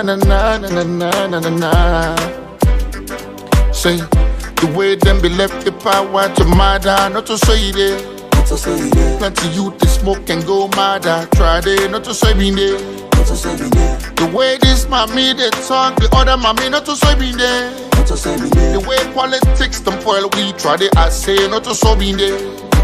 na na na na na na na na. Say the way them be left the power to murder, not to say it. Plenty youth they smoke and go mad. Try they not to say me there. The way this mommy they talk, the other mommy not to say me there. The way politics them spoil we try they I say not to say me there.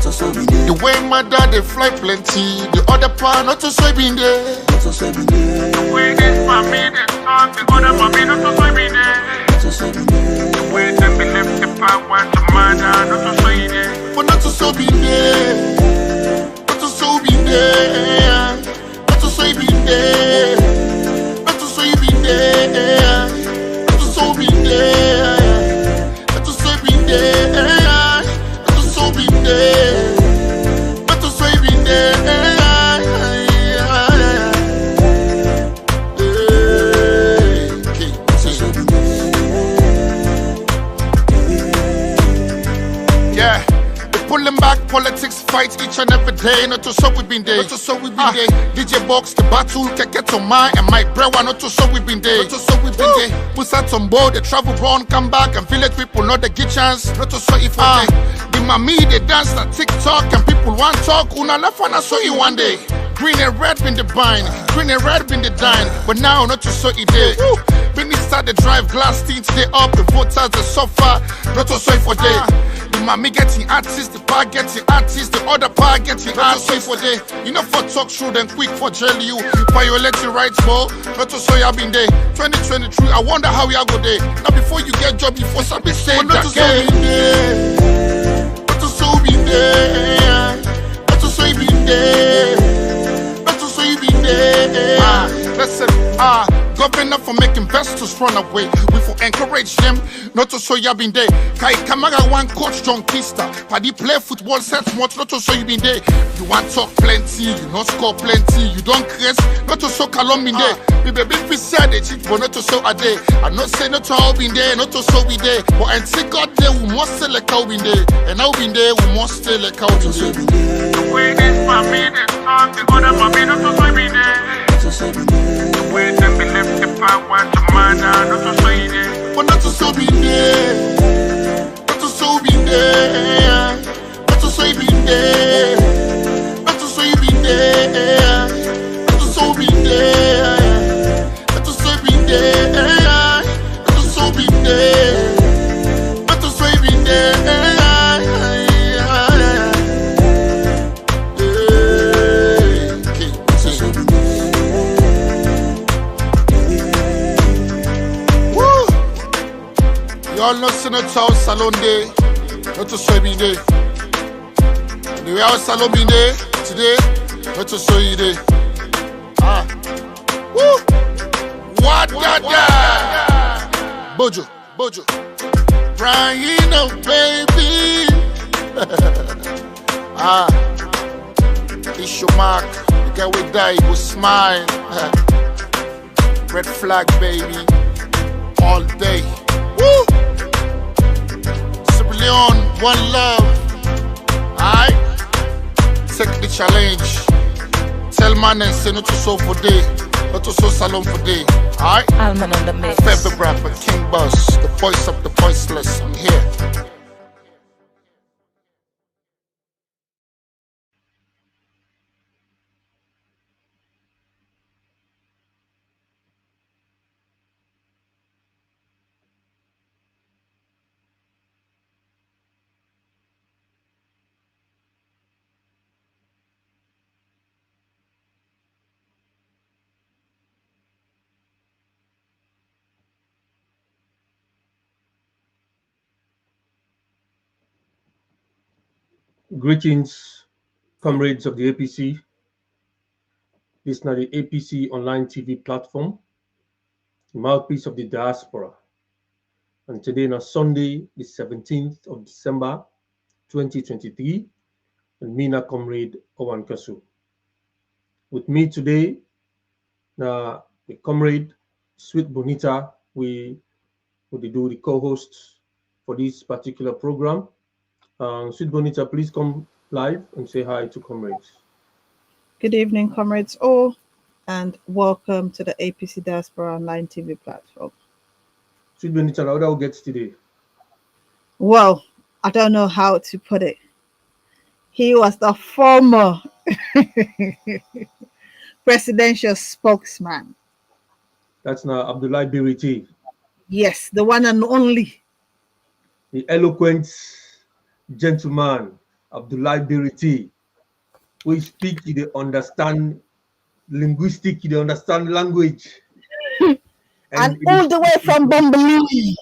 The way my dad they fly plenty, the other part not to say me there. The way this mommy they talk, the other mommy not to say me there. The way them be left the power to murder, not to say there. But not to so be there. Not to so be there. Not to so be there. Not to so be there. Not to so be there. Not to so be there. Not to so be there. Not to so be there. Pulling back politics, fight each and every day. Not to so we been there. Not to so we been there. DJ box the battle can get on my and my brewer. Not to so we been there. Not to so we been there. Put out on board, they travel run, come back and village people not the get chance. Not to so if the mommy they dance that TikTok and people want talk. Una left and I saw you one day. Green and red been the bind, green and red been the dine. But now not to so it day. When we start the drive glass things stay up, the voters they suffer. Not to so for day. The mommy getting artists, the bar getting artists, the other bar getting artists for day. You know for talk show then quick for jail you. Violate your rights for not to say you have been there. 2023, I wonder how you go there. Now before you get job, before somebody say not to so be there. Not to so be there. Not to so be there. Not to so be there. Listen, governor for make investors run away. We for encourage them not to show you been there. Kai Kamara one coach John Kista. Paddy play football sets much not to show you been there. You want talk plenty, you not score plenty. You don't crest, not to show Kalom been there. We baby we said they cheat but not to show a day. I not say not to all been there, not to show we there. But and see God there we must still like how been there. And now been there we must still like how been there. The way this family they talk, the other family not to show me there. The way them be left the power to murder, not to say there. But not to so be there. Not to so be there. Not to so be there. Not to so be there. Not to so be there. Not to so be there. Not to so be there. Not to so be there. Y'all know Senator Salon Day, not to show me day. The way our Salon be day today, not to show you day. Woo! What da? Bojo, Bojo. Crying out, baby. It's your mark. The guy will die, will smile. Red flag, baby. All day. Woo! Leon, one love. Alright? Take the challenge. Tell man and say not to so for day. Not to so salon for day. Alright? Alman on the mix. Favorite rapper, King Boss. The voice of the voiceless. I'm here. Greetings, comrades of the APC. This is now the APC online TV platform, the mouthpiece of the diaspora. And today, on Sunday, the 17th of December, 2023, and me, na comrade Owan Kasu. With me today, the comrade Sweet Bonita, we will do the co-host for this particular program. Sweet Bonita, please come live and say hi to comrades. Good evening, comrades all. and welcome to the APC Diaspora Online TV platform. Sweet Benita, how that gets today? Well, I don't know how to put it. He was the former presidential spokesman. That's now Abdullah Biriti, Yes, the one and only. the eloquent gentleman, Abdullah Biriti. We speak, they understand linguistic, they understand language. And And all the way from Bombalini.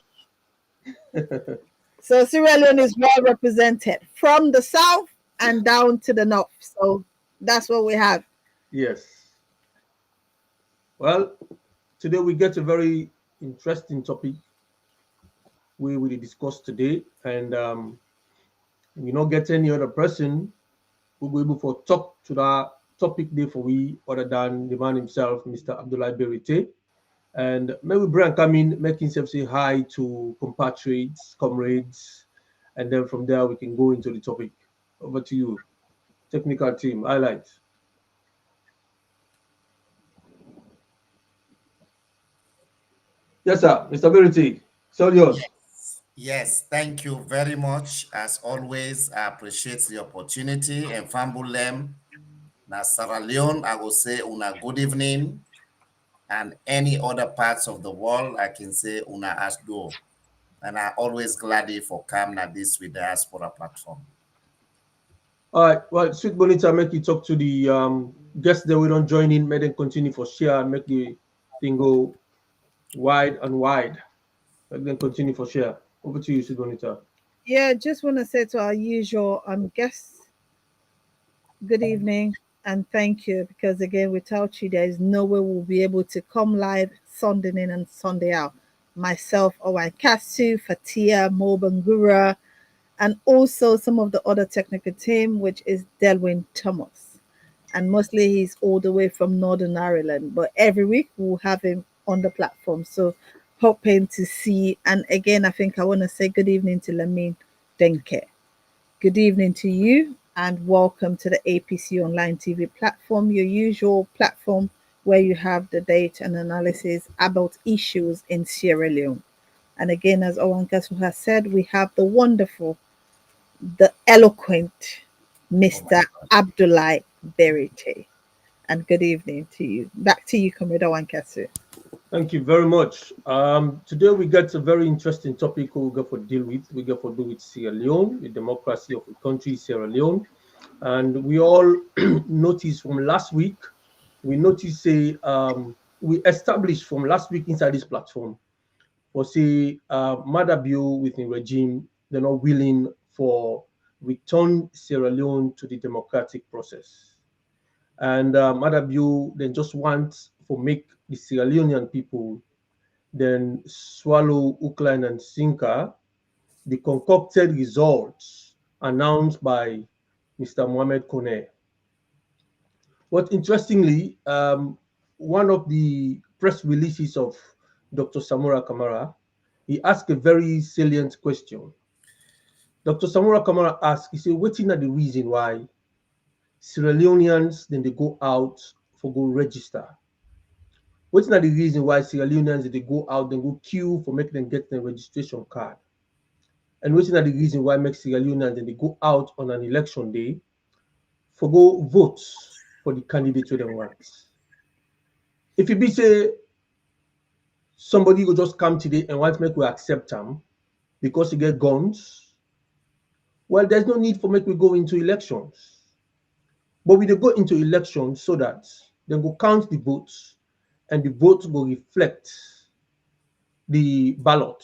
So Sierra Leone is well represented from the south and down to the north. So that's what we have. yes. Well, today we get a very interesting topic we will discuss today, and we not get any other person who will be able to talk to that topic there for we other than the man himself, Mr. Abdullah Berite. And maybe Brian come in, make himself say hi to compatriots, comrades, and then from there we can go into the topic. Over to you, technical team. Highlights. Yes, sir. Mr. Berite, so yours. Yes, thank you very much. As always, I appreciate the opportunity and Fambulem. Na Sierra Leone, I will say una good evening. And any other parts of the world, I can say una asdo. And I always gladly for come na this with diaspora platform. All right. Well, Sweet Bonita, make you talk to the guests that we don't join in, make them continue for share and make the thing go wide and wide. Make them continue for share. Over to you, Sweet Bonita. Yeah, just want to say to our usual guests, good evening and thank you because again, without you, there is no way we'll be able to come live Sunday in and Sunday out. Myself, Owen Kasu, Fatia, Mobangura, and also some of the other technical team, which is Delwyn Thomas. And mostly he's all the way from Northern Ireland. But every week we'll have him on the platform. So hoping to see. And again, I think I want to say good evening to Lamin Denke. Good evening to you and welcome to the APC Online TV platform, your usual platform where you have the data and analysis about issues in Sierra Leone. And again, as Owen Kasu has said, we have the wonderful, the eloquent Oh my Mr. God. Abdullah Berite. And good evening to you. Back to you, Comrade Owen Kasu. Thank you very much. Today we got a very interesting topic we got for deal with. We got for do with Sierra Leone, the democracy of the country, Sierra Leone. And we all noticed from last week, we noticed say we established from last week inside this platform for say Madabio within regime, they're not willing for return Sierra Leone to the democratic process. And Madabio then just want for make the Sierra Leonean people then swallow Ukraine and Sinka the concocted results announced by Mr. Mohamed Kone. But interestingly, one of the press releases of Dr. Samura Kamara, he asked a very salient question. Dr. Samura Kamara asked, he said, what is the reason why Sierra Leoneans then they go out for go register? What's not the reason why Sierra Leoneans they go out and go queue for making them get their registration card? And what's not the reason why make Sierra Leoneans then they go out on an election day for go vote for the candidate they want? If it be say somebody will just come today and want to make we accept them because he get guns, well, there's no need for make we go into elections. But we dey go into elections so that they go count the votes and the votes will reflect the ballot.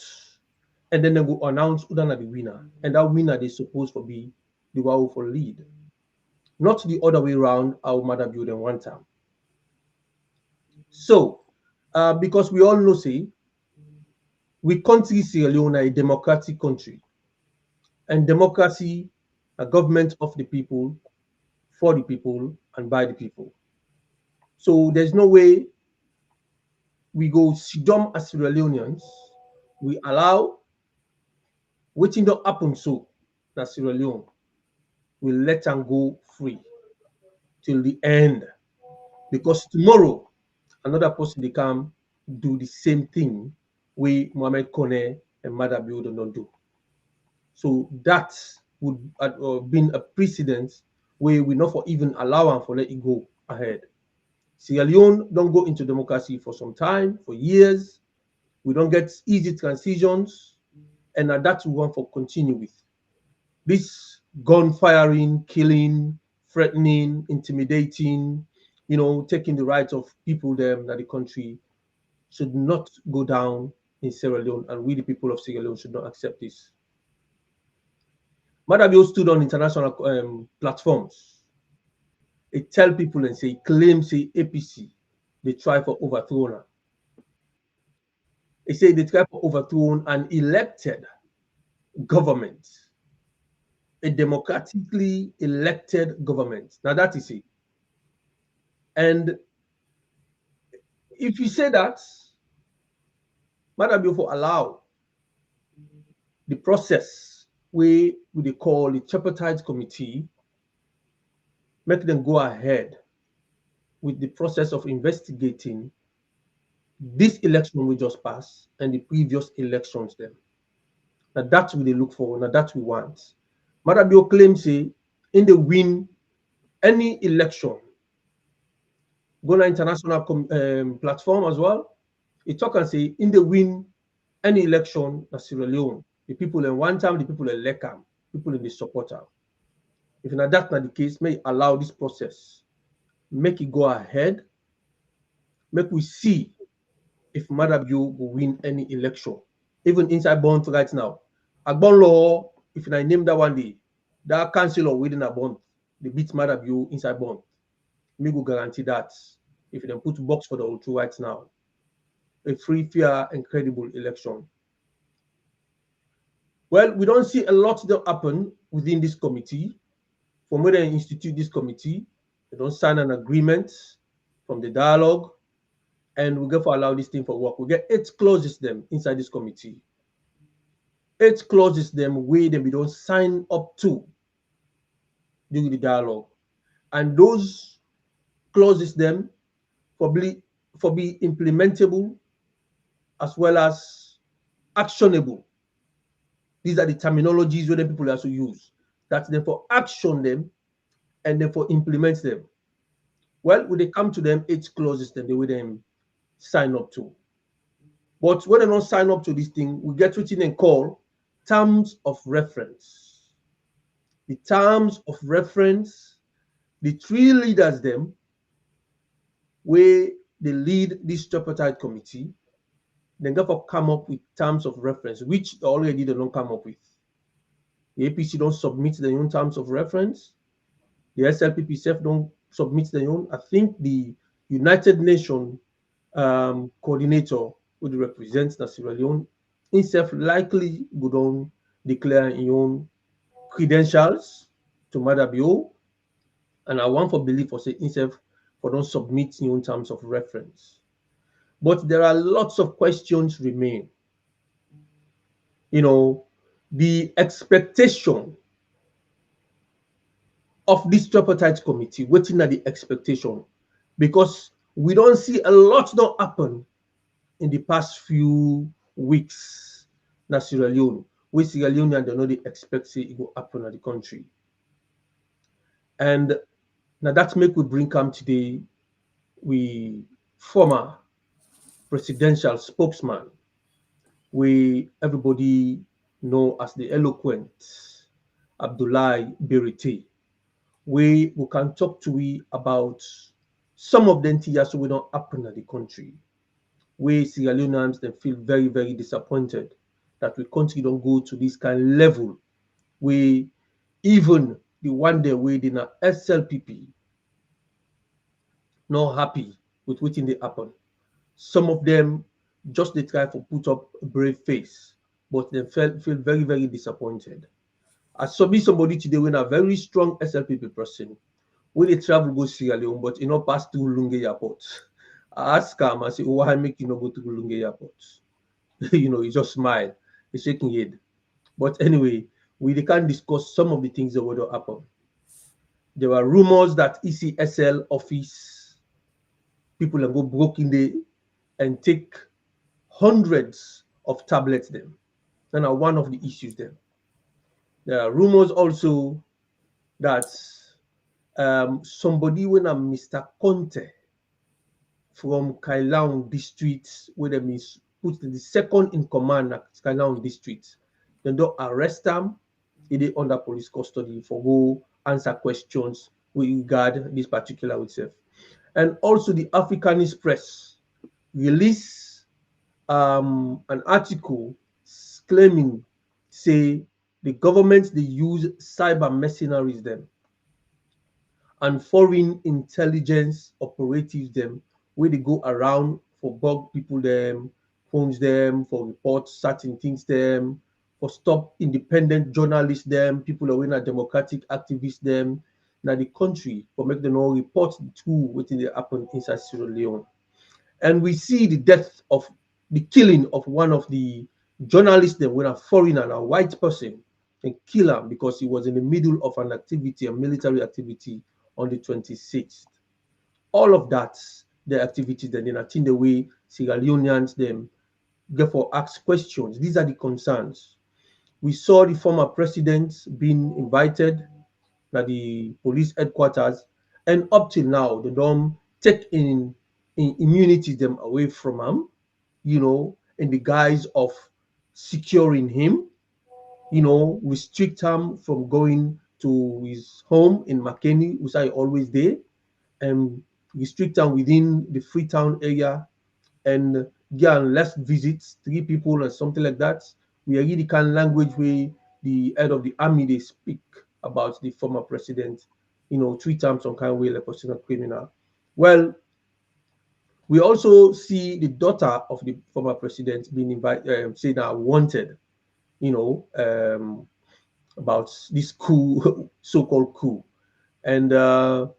And then they will announce who done the winner. And that winner they supposed to be the one who for lead. Not the other way around, our mother build them one time. So, because we all know, say, we country Sierra Leone a democratic country. And democracy, a government of the people, for the people, and by the people. So there's no way we go sit down as Sierra Leoneans, we allow waiting to happen so that Sierra Leone will let them go free till the end. Because tomorrow another person they come do the same thing we Mohamed Kone and Madabio don't do. So that would have been a precedent where we not for even allow them for let it go ahead. Sierra Leone don't go into democracy for some time, for years. We don't get easy transitions, and that we want for continue with. This gun firing, killing, threatening, intimidating, taking the rights of people them that the country should not go down in Sierra Leone, and we the people of Sierra Leone should not accept this. Madabio stood on international platforms. It tell people and say, claim say APC, they try for overthrow her. It say they try for overthrow an elected government, a democratically elected government. Now that is it. And if you say that, Madabio for allow the process we call the Tripartite Committee, make them go ahead with the process of investigating this election we just passed and the previous elections then. Now that's what they look for, now that we want. Madabio claims say in the win any election, go to international platform as well. It talk and say in the win any election na Sierra Leone, the people in one time, the people in Lekam, people in the supporter. If not that's not the case, may allow this process, make it go ahead, make we see if Madabio will win any election, even inside Bond right now. Agbon law, if I name that one day, that councillor within a bond, they beat Madabio inside Bond. Me go guarantee that if they put box for the Ultra right now, a free, fair, and credible election. Well, we don't see a lot that happen within this committee. From where they institute this committee, they don't sign an agreement from the dialogue, and we get for allow this thing for work. We get 8 clauses them inside this committee. 8 clauses them where them we don't sign up to during the dialogue. And those clauses them for be implementable as well as actionable. These are the terminologies where the people also use. That's them for action them and then for implement them. Well, when they come to them, 8 clauses them, they will them sign up to. But when they don't sign up to this thing, we get written and call terms of reference. The terms of reference, the 3 leaders them, where they lead this tripartite committee, then therefore come up with terms of reference, which already they don't come up with. The APC don't submit their own terms of reference. The SLPP self don't submit their own. I think the United Nations coordinator who represents the Sierra Leone himself likely would on declare his own credentials to Madabio, and I want for belief for say himself for don't submit his own terms of reference. But there are lots of questions remain. The expectation of this tripartite committee, waiting at the expectation, because we don't see a lot that happen in the past few weeks na Sierra Leone, where Sierra Leone and they know they expect say it will happen at the country. And now that make we bring come today, we former presidential spokesman, we everybody know as the eloquent Abdoulaye Berete, we can talk to we about some of the things we don't happen at the country. We Sierra Leoneans they feel very, very disappointed that we country don't go to this kind of level. We even the one day we did not SLPP not happy with what they happen. Some of them just they try to put up a brave face, but they feel very, very disappointed. I saw somebody today with a very strong SLPP person. When they travel go Sierra Leone, but pass through Lunge Airport. I ask him, I say, oh, why make you not go to Lunge Airport? He just smile, he's shaking head. But anyway, we can discuss some of the things that would happen. There were rumors that ECSL office people and go broke in there and take hundreds of tablets them. And are one of the issues then. There are rumors also that somebody when a Mr. Conte from Kailaun district, where them is put the second in command at Kailaun district, then don't arrest them, it is under police custody for go answer questions with regard this particular itself. And also the Africanist press release an article claiming say the government they use cyber mercenaries them and foreign intelligence operatives them where they go around for bug people them, phones them, for report certain things them, for stop independent journalists them, people who are democratic activists them, now the country for make them all report to what they happen inside Sierra Leone. And we see the death of the killing of one of the journalists them when a foreigner, a white person, and kill him because he was in the middle of an activity, a military activity on the 26th. All of that, the activities, then I think the way Sierra Leoneans them therefore ask questions. These are the concerns. We saw the former president being invited at the police headquarters, and up till now, they don't take in immunity them away from him, in the guise of securing him, restrict him from going to his home in McKinney, which I always there, and restrict him within the Freetown area, and get less visits, 3 people or something like that. We are really kind of language where the head of the army they speak about the former president, 3 times on kind of way like a criminal. Well, we also see the daughter of the former president being invited, saying that wanted, about this coup, so-called coup. And, the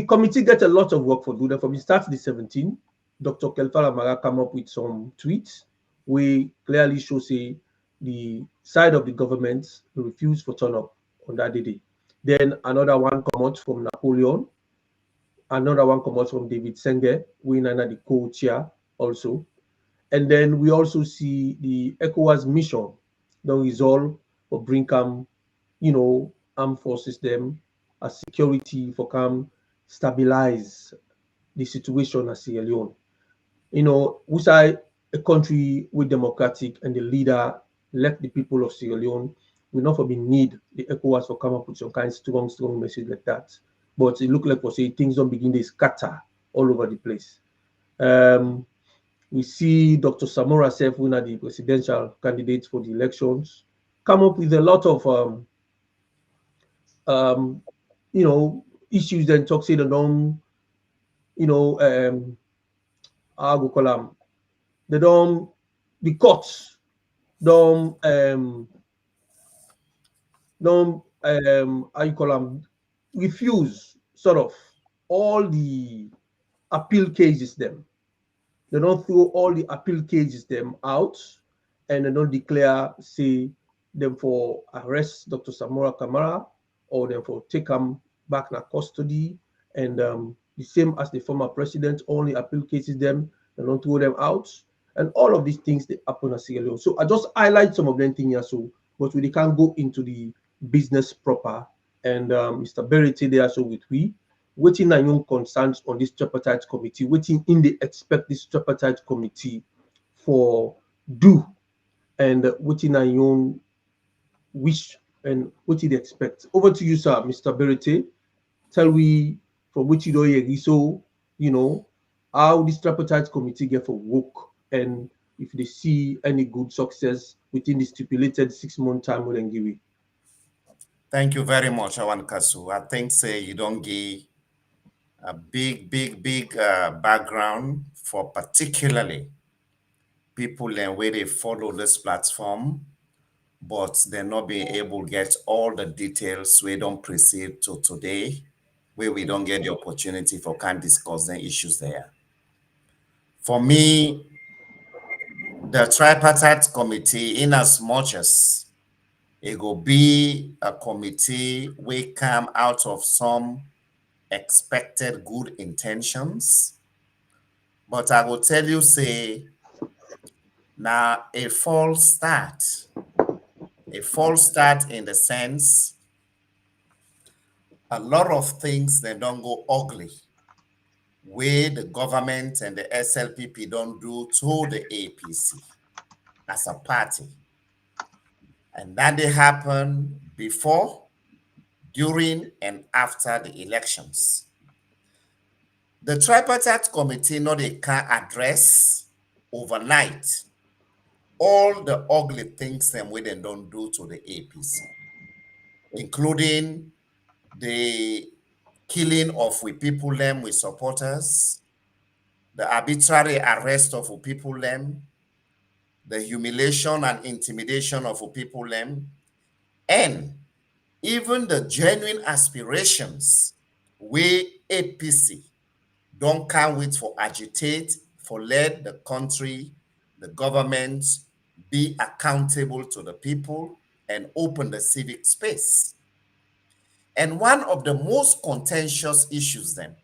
committee gets a lot of work for doing that. From the start of the 17th, Dr. Kelfala Mara come up with some tweets we clearly show say the side of the government refused to turn up on that day. Then another one come out from Napoleon, another one come out from David Senge, we nana the co-chair also. And then we also see the ECOWAS mission, the resolve for bring armed forces them as security for come stabilize the situation at Sierra Leone. We say a country with democratic and the leader left the people of Sierra Leone, we not for be need the ECOWAS for come up with some kind of strong message like that. But it look like for say things don't begin to scatter all over the place. We see Dr. Samora Sef, one of the presidential candidates for the elections, come up with a lot of issues and talk say the norm, how go call them, the courts don't how you call them, refuse sort of all the appeal cases them. They don't throw all the appeal cases them out, and they don't declare say them for arrest Dr. Samora Kamara or them for take them back in custody, and the same as the former president, only appeal cases them, they don't throw them out, and all of these things they happen at Sierra Leone. So I just highlight some of them things here, so but we can't go into the business proper. And Mr. Berete there so with we waiting on your concerns on this tripartite committee, waiting in the expect this tripartite committee for do, and waiting on your wish and what you expect. Over to you, sir, Mr. Berete. Tell we from which you do hear so how this tripartite committee get for work, and if they see any good success within the stipulated 6-month time with Ngiri. Thank you very much, Awan Kasu. I think say you don't give a big background for particularly people and where they follow this platform, but they're not being able to get all the details we don't proceed to today, where we don't get the opportunity for can discuss the issues there. For me, the tripartite committee, in as much as it will be a committee we come out of some expected good intentions, but I will tell you, say, now a false start in the sense a lot of things they don't go ugly where the government and the SLPP don't do to the APC as a party. And that they happen before, during, and after the elections. The Tripartite Committee know they can address overnight all the ugly things them we then don't do to the APC, including the killing of we people them with supporters, the arbitrary arrest of we people them, the humiliation and intimidation of we people them, and even the genuine aspirations we APC don't can't wait for agitate for let the country, the government be accountable to the people and open the civic space. And one of the most contentious issues then,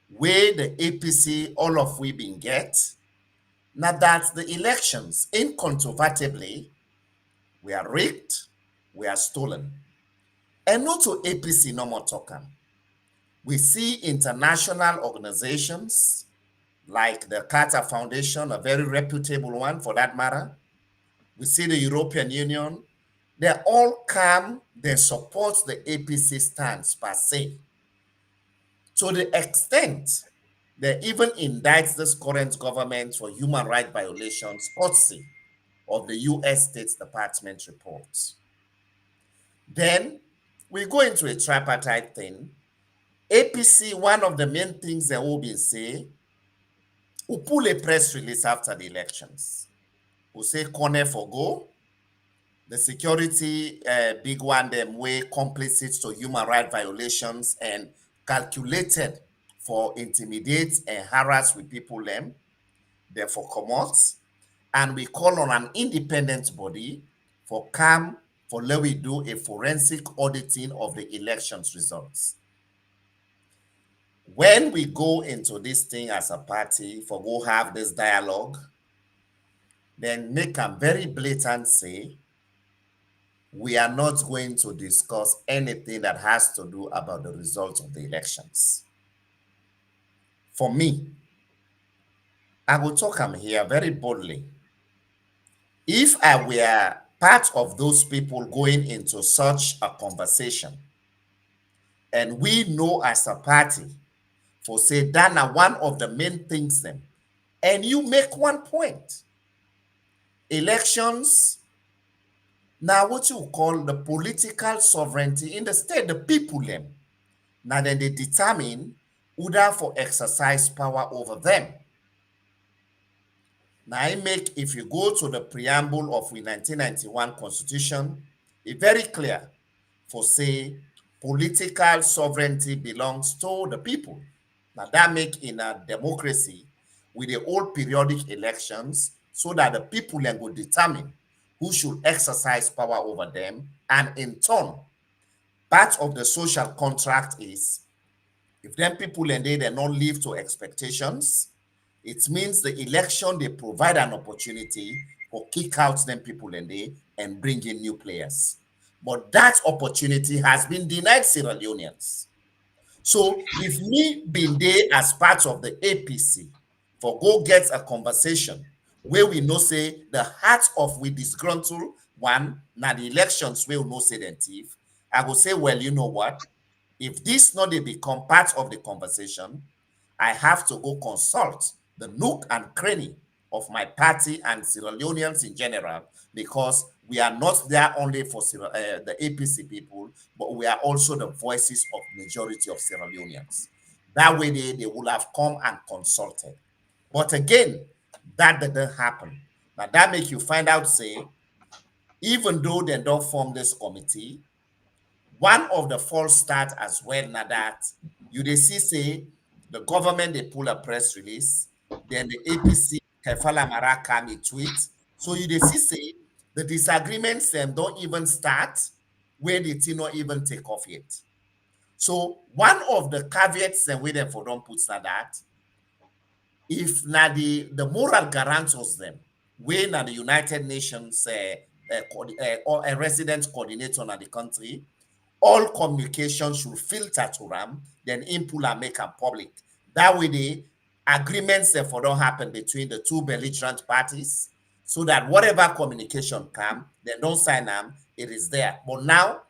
where the APC, all of we been get, now that the elections incontrovertibly were rigged, were stolen. And not to APC no more talking. We see international organizations like the Carter Foundation, a very reputable one for that matter. We see the European Union. They all come, they support the APC stance per se. To the extent they even indict this current government for human rights violations, courtesy of the US State Department reports. Then we go into a tripartite thing. APC, one of the main things they will be say, we pull a press release after the elections. We say corner for go. The security big one, them way complicit to human rights violations and calculated for intimidate and harass with people them, therefore come out. And we call on an independent body for come for let we do a forensic auditing of the elections results. When we go into this thing as a party for go have this dialogue, then make a very blatant say, we are not going to discuss anything that has to do about the results of the elections. For me, I will talk here very boldly. If I were part of those people going into such a conversation, and we know as a party, for say that are one of the main things then, and you make one point. Elections, now what you call the political sovereignty in the state, the people them. Now then they determine who for exercise power over them. Now I make, if you go to the preamble of the 1991 constitution, it's very clear for say political sovereignty belongs to the people. Now that make in a democracy with the old periodic elections so that the people then will determine who should exercise power over them. And in turn, part of the social contract is if them people and they not live to expectations, it means the election they provide an opportunity for kick out them people and they and bring in new players. But that opportunity has been denied Sierra Leoneans. So if me being there as part of the APC for go get a conversation where we know say the heart of we disgruntled one, now the elections will no say the thief, I will say, well, you know what? If this not they become part of the conversation, I have to go consult the nook and cranny of my party and Sierra Leoneans in general, because we are not there only for the APC people, but we are also the voices of majority of Sierra Leoneans. That way they will have come and consulted. But again, that didn't happen. Now that make you find out, say, even though they don't form this committee, one of the false start as well, now that you they see say the government they pull a press release, then the APC Kefala Mara come a tweet. So you they see say the disagreements them don't even start where the thing not even take off yet. So one of the caveats and we therefore don't put that if na the moral guarantors them, when na the United Nations or a resident coordinator na the country, all communication should filter to them, then input and make them public. That way the agreements therefore don't happen between the two belligerent parties, so that whatever communication come, they don't sign them, it is there. But now,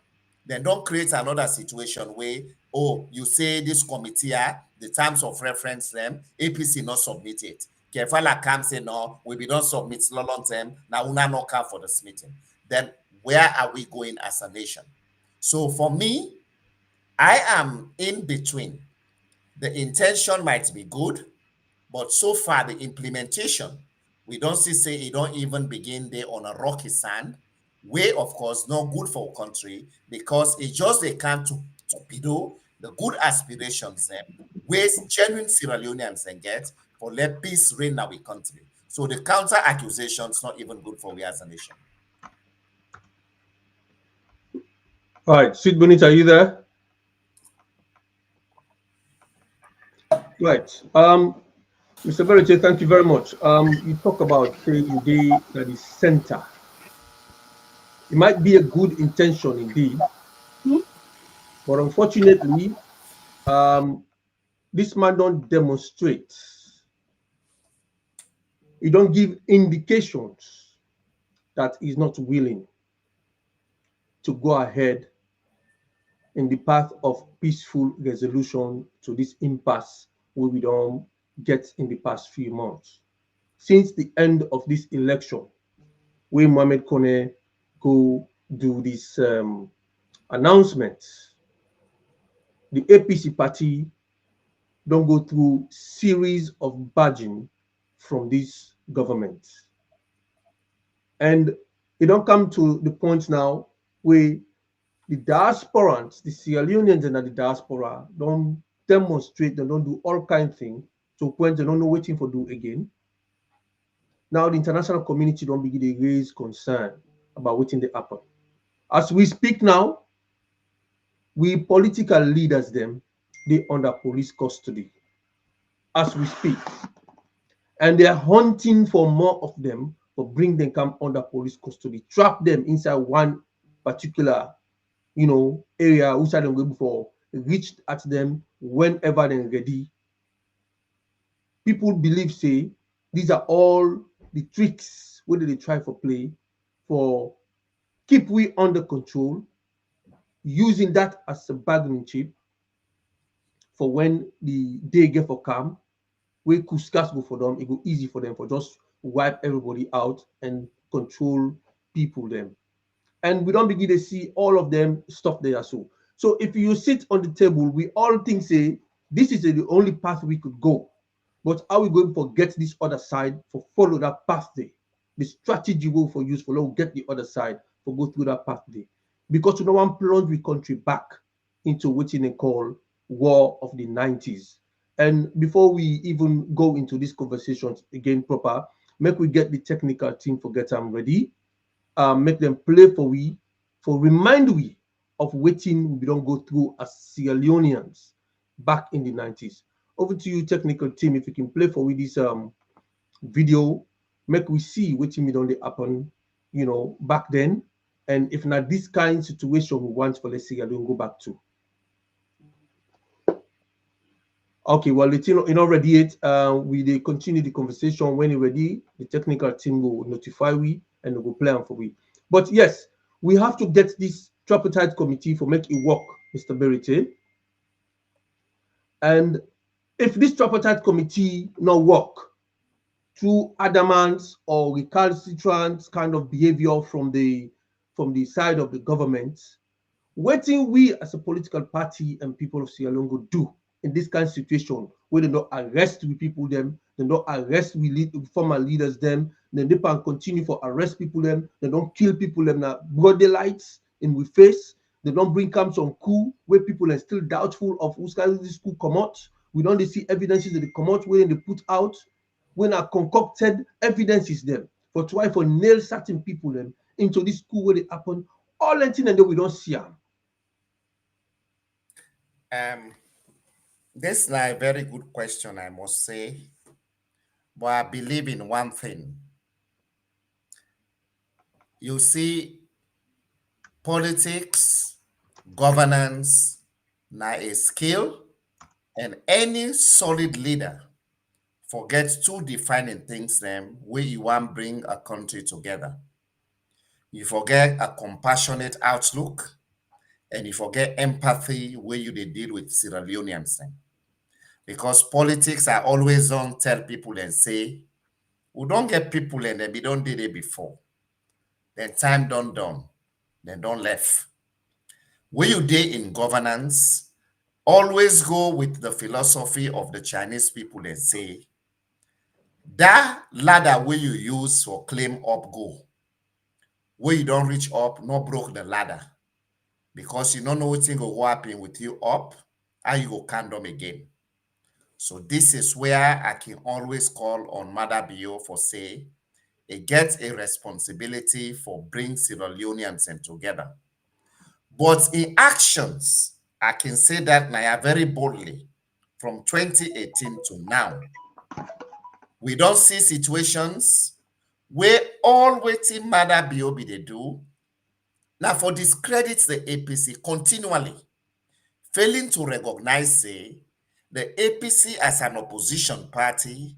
then don't create another situation where, oh, you say this committee, the terms of reference them, APC not submit it. Kefala come say, no, we don't submit long term, now una not come for this meeting. Then where are we going as a nation? So for me, I am in between. The intention might be good, but so far the implementation, we don't say it don't even begin there on a rocky sand, way of course not good for our country because it just they can't torpedo the good aspirations them, ways genuine Sierra Leoneans and get for let peace reign in our country. So the counter accusations not even good for we as a nation. All right, Sweet Bonita, are you there? Right. Mr. Berete, thank you very much. You talk about saying the that is center. It might be a good intention indeed, but unfortunately, this man don't demonstrate. He don't give indications that he's not willing to go ahead in the path of peaceful resolution to this impasse where we don't get in the past few months. Since the end of this election, where Mohamed Kone go do this announcement, the APC party don't go through series of badging from this government. And it don't come to the point now where the diasporans, the Sierra Leoneans and the diaspora don't demonstrate, they don't do all kind of things to point they don't know waiting for do again. Now the international community don't begin to raise concern about waiting to happen. As we speak now, we political leaders them, they under police custody as we speak. And they are hunting for more of them to bring them come under police custody, trap them inside one particular area outside them go for reach at them whenever they're ready. People believe say these are all the tricks where they try for play for keep we under control, using that as a bargaining chip for when the day get for calm, where Kuskas go for them, it go easy for them for just wipe everybody out and control people them. And we don't begin to see all of them stuff there. So if you sit on the table, we all think say this is the only path we could go. But are we going to forget this other side for follow that path there? The strategy will for use for get the other side for go through that path there. Because we don't want plunge the country back into what they call war of the 90s. And before we even go into these conversations again proper, make we get the technical team for get them ready. Make them play for we, for remind we of waiting we don't go through as Sierra Leoneans back in the 90s. Over to you, technical team, if you can play for we this video, make we see what we don't happen, back then. And if not this kind of situation we want for let's Sierra Leone go back to. Okay, well, it's ready yet. We continue the conversation when it's ready. The technical team will notify we and we will plan for we. But yes, we have to get this tripartite committee for make it work, Mr. Berete. And if this tripartite committee not work through adamant or recalcitrant kind of behavior from the side of the government, what thing we as a political party and people of Sierra Leone go do in this kind of situation where they don't arrest with people them, they don't arrest with former leaders them, then they can continue for arrest people them, they don't kill people them now broad daylights in we face, they don't bring come some coup where people are still doubtful of who's kind of this coup come out. We don't see evidences that they come out when they put out, when are concocted evidences them for try for nail certain people them into this coup where they happen, all that thing and then we don't see them. Um, this is a very good question, I must say. But I believe in one thing. You see, politics, governance, now a skill, and any solid leader forgets two defining things them where you want bring a country together. You forget a compassionate outlook, and you forget empathy where you they deal with Sierra Leoneans. Them. Because politics are always on tell people and say, we don't get people and we don't did it before. Then time done, then don't left. Where you did in governance, always go with the philosophy of the Chinese people and say, that ladder where you use for claim up go, where you don't reach up, no broke the ladder. Because you don't know what thing will happen with you up, and you go condom again. So this is where I can always call on Mother Bio for say, it gets a responsibility for bring Sierra Leoneans and together. But in actions, I can say that now very boldly from 2018 to now. We don't see situations where all waiting Mother Biobi they do. Now for discredits the APC continually, failing to recognize say the APC as an opposition party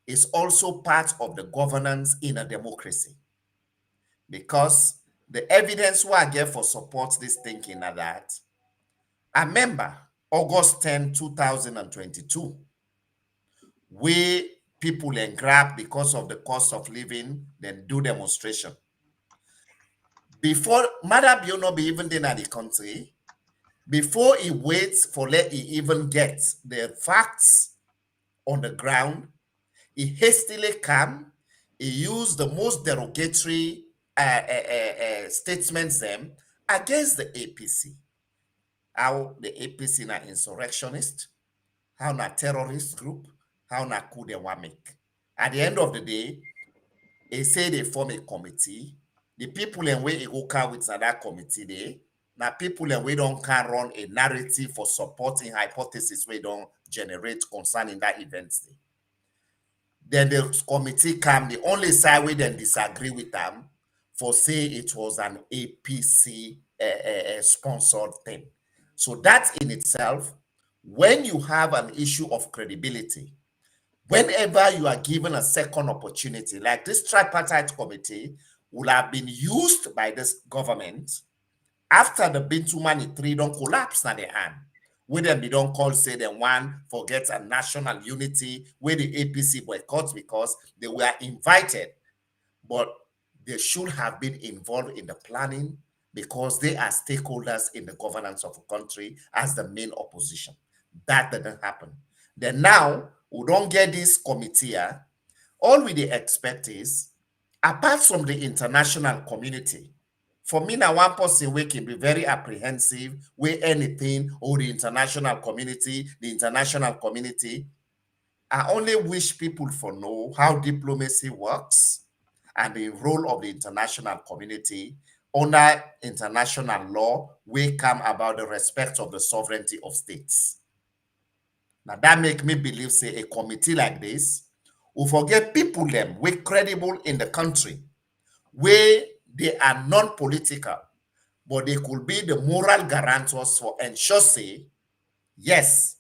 is also part of the governance in a democracy. Because the evidence why I get for support this thinking are that I remember August 10, 2022, where people and grab because of the cost of living, then do demonstration. Before Mother Bio not be even in the country, before he waits for let he even get the facts on the ground, he hastily come, he used the most derogatory statements them against the APC. How the APC na insurrectionist, how na terrorist group, how na coup they want make. At the end of the day, they say they form a committee. The people in way go can with that committee there. Now people in way don't can run a narrative for supporting hypothesis we don't generate concerning that event. Then the committee come, the only side we then disagree with them for say it was an APC sponsored thing. So that in itself, when you have an issue of credibility, whenever you are given a second opportunity, like this tripartite committee will have been used by this government after the Bintumani 3 don't collapse na the hand. Where them they don't call say them one forget a national unity where the APC boycott because they were invited, but they should have been involved in the planning because they are stakeholders in the governance of a country as the main opposition. That didn't happen. Then now we don't get this committee here. All we expect is, apart from the international community, for me now one person we can be very apprehensive with anything or the international community. I only wish people for know how diplomacy works and the role of the international community under international law will come about the respect of the sovereignty of states. Now that make me believe say a committee like this will forget people them we credible in the country where they are non-political, but they could be the moral guarantors for ensure say, yes,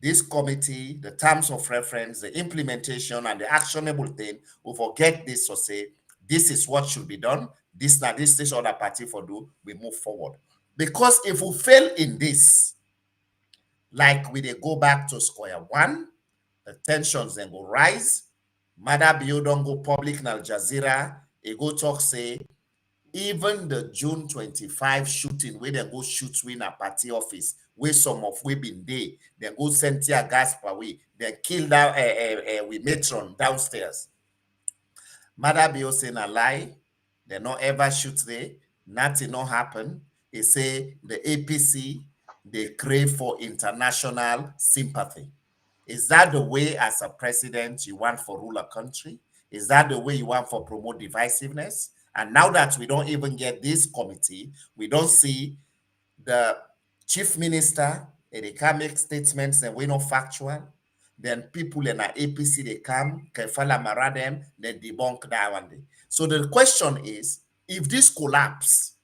this committee, the terms of reference, the implementation, and the actionable thing will forget this or say, this is what should be done, this now this other party for do, we move forward. Because if we fail in this, like we they go back to square one, the tensions then go rise. Mother Bio don't go public in Al Jazeera, it go talk say, even the June 25 shooting where they go shoot win a party office, where some of we been there, they go send tear gas per way, they kill that with matron downstairs. Mother Bio saying a lie, they not ever shoot there, nothing not happen. They say the APC, they crave for international sympathy. Is that the way as a president you want for rule a country? Is that the way you want for promote divisiveness? And now that we don't even get this committee, we don't see the chief minister, They can't make statements and we're not factual. Then people in our APC, they come, can file a them, then debunk that one day. So the question is, if this collapse,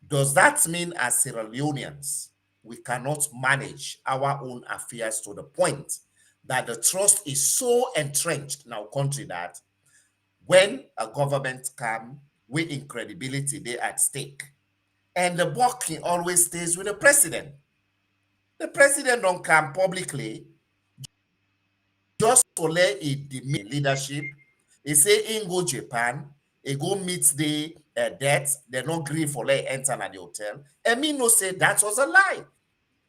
does that mean as Sierra Leoneans, we cannot manage our own affairs to the point that the trust is so entrenched in our country that when a government comes, with incredibility, they at stake. And the buck always stays with the president. The president don't come publicly just to let it demean leadership. He say in go Japan, he go meet the debt, they don't agree for let enter at the hotel. And me no say that was a lie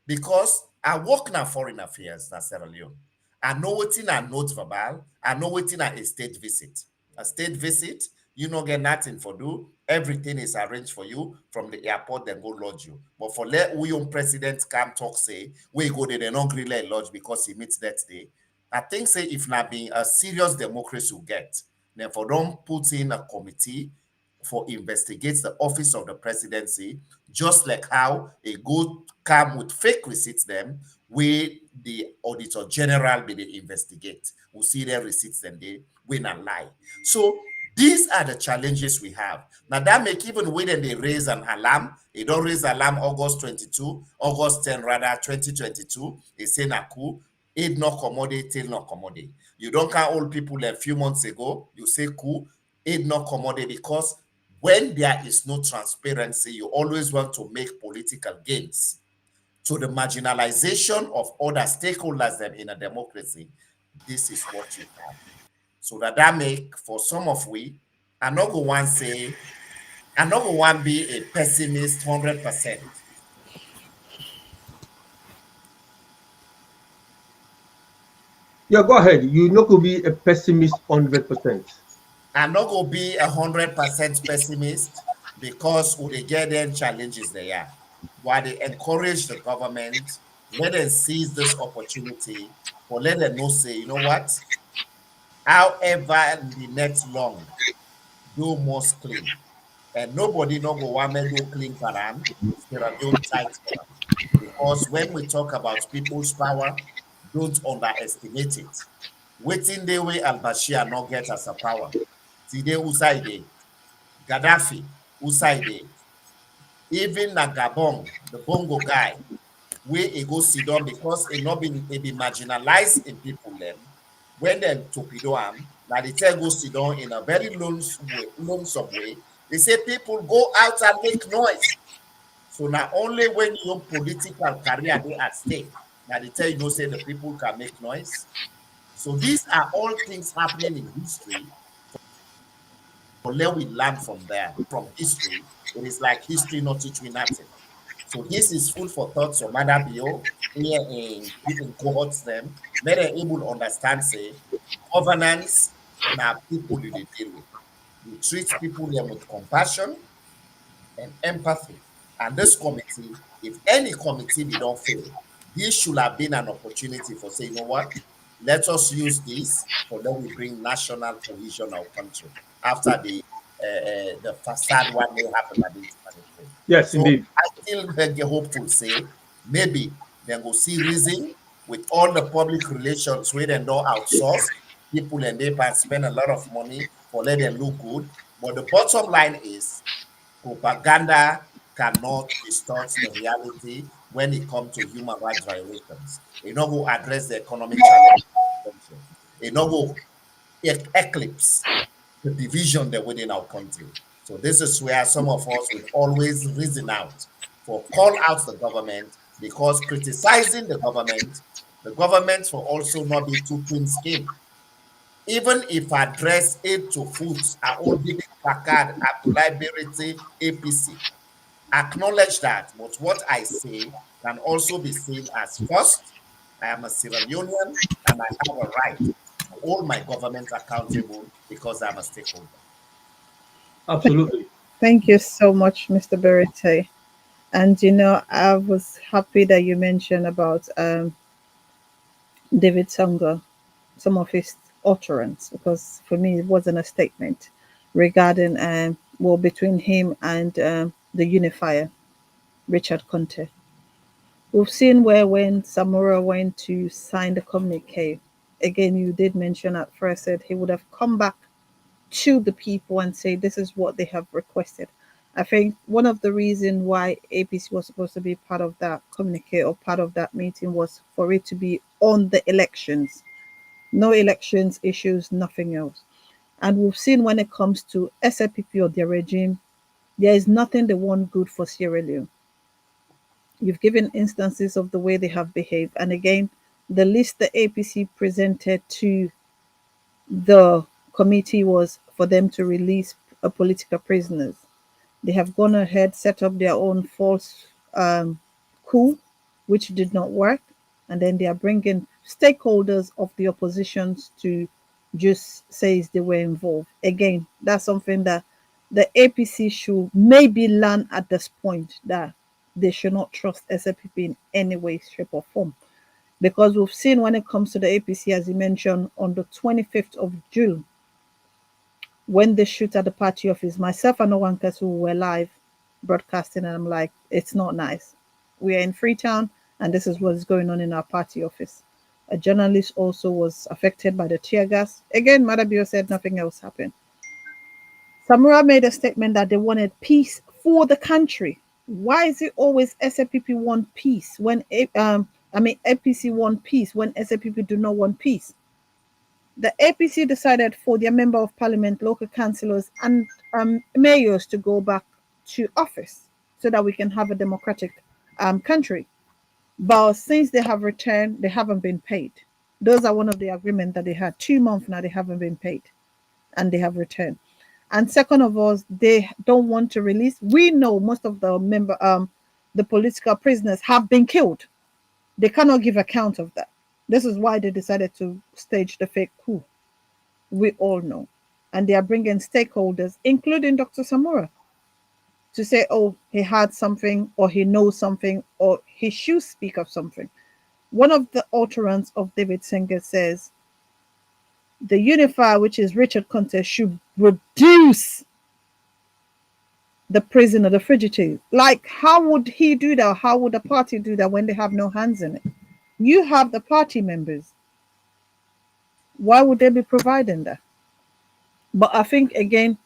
because I work in foreign affairs in Sierra Leone. I know what in a note verbal, I know what in a state visit. A state visit, you no get nothing for do. Everything is arranged for you from the airport, then go lodge you. But for let we own president come talk say, we go there, they don't agree let lodge because he meets that day. I think say if not being a serious democracy will get, then for don't put in a committee for investigates the office of the presidency, just like how a good come with fake receipts them, where the auditor general be they investigate. We see their receipts and they win and lie. So these are the challenges we have. Now that make even when they raise an alarm, they don't raise alarm August 22, August 10 rather 2022, they say na coup, aid not commodity, tail not commodity. You don't count old people a few months ago, you say coup, aid not commodity because when there is no transparency, you always want to make political gains. So the marginalization of other stakeholders them in a democracy, this is what you have. So that make for some of we, I'm not going to say, I'm not going to be a pessimist 100%. Yeah, go ahead. You not going to be a pessimist 100%. I'm not going to be 100% pessimist because when they get them challenges they are. While they encourage the government, let them seize this opportunity, or let them know say, you know what? However, the net long, do most clean. And nobody no go want me do clean for them, Sierra Leone tight for them. Because when we talk about people's power, don't underestimate it. Waiting the way Al Bashir not get as a power. Today Usaide, Gaddafi, Usaide, even na Gabon, the Bongo guy, where he go sit down because he not been he be marginalized in people them. When them torpedo am, now they tell go sit down in a very lonesome way. They say people go out and make noise. So not only when your political career they at stake, now they tell you no say the people can make noise. So these are all things happening in history. But let we learn from there, from history. It is like history not teach me nothing. So this is food for thought. So Mother Bio here in cohorts them, may they able to understand say governance now people you dey deal with. You treat people them with compassion and empathy. And this committee, if any committee they don't fail, this should have been an opportunity for say, you know what? Let us use this for then we bring national cohesion our country after the facade one will happen at this management. Yes, So indeed. I still very hopeful say maybe then go see reason with all the public relations where they don't outsource people and they can spend a lot of money for let them look good. But the bottom line is propaganda cannot distort the reality when it comes to human rights violations. It not go address the economic challenge. It not go eclipse the division that within our country. So this is where some of us would always reason out for call out the government because criticizing the government will also not be too thin skinned. Even if address it to foods are all big placard at liability APC. Acknowledge that, but what I say can also be seen as first, I am a Sierra Leonean and I have a right to hold my government accountable because I'm a stakeholder. Absolutely. Thank you so much, Mr. Berete. And I was happy that you mentioned about David Songa, some of his utterance, because for me it wasn't a statement regarding between him and the unifier, Richard Conte. It We've seen where when Samura went to sign the communique, again, you did mention at first that he would have come back to the people and say this is what they have requested. I think one of the reasons why APC was supposed to be part of that communique or part of that meeting was for it to be on the elections. No elections issues, nothing else. And we've seen when it comes to SLPP or their regime, there is nothing they want good for Sierra Leone. You've given instances of the way they have behaved. And again, the list the APC presented to the committee was for them to release political prisoners. They have gone ahead, set up their own false coup, which did not work. And then they are bringing stakeholders of the oppositions to just say they were involved. Again, that's something that the APC should maybe learn at this point, that they should not trust SLPP in any way, shape, or form. Because we've seen when it comes to the APC, as you mentioned, on the 25th of June, when they shoot at the party office, myself and Owankas who were live broadcasting, and I'm like, it's not nice. We are in Freetown, and this is what's going on in our party office. A journalist also was affected by the tear gas. Again, Madabio said nothing else happened. Samura made a statement that they wanted peace for the country. Why is it always SLPP want peace when APC want peace when SLPP do not want peace? The APC decided for their member of parliament, local councillors, and mayors to go back to office so that we can have a democratic country. But since they have returned, they haven't been paid. Those are one of the agreements that they had. 2 months now, they haven't been paid, and they have returned. And second of all, they don't want to release. We know most of the political prisoners have been killed. They cannot give account of that. This is why they decided to stage the fake coup. We all know. And they are bringing stakeholders, including Dr. Samura, to say, oh, he had something, or he knows something, or he should speak of something. One of the utterance of David Senga says, the unifier, which is Richard Conte, should reduce the prisoner, the fugitive. Like, how would he do that? How would the party do that when they have no hands in it? You have the party members. Why would they be providing that? But I think, again,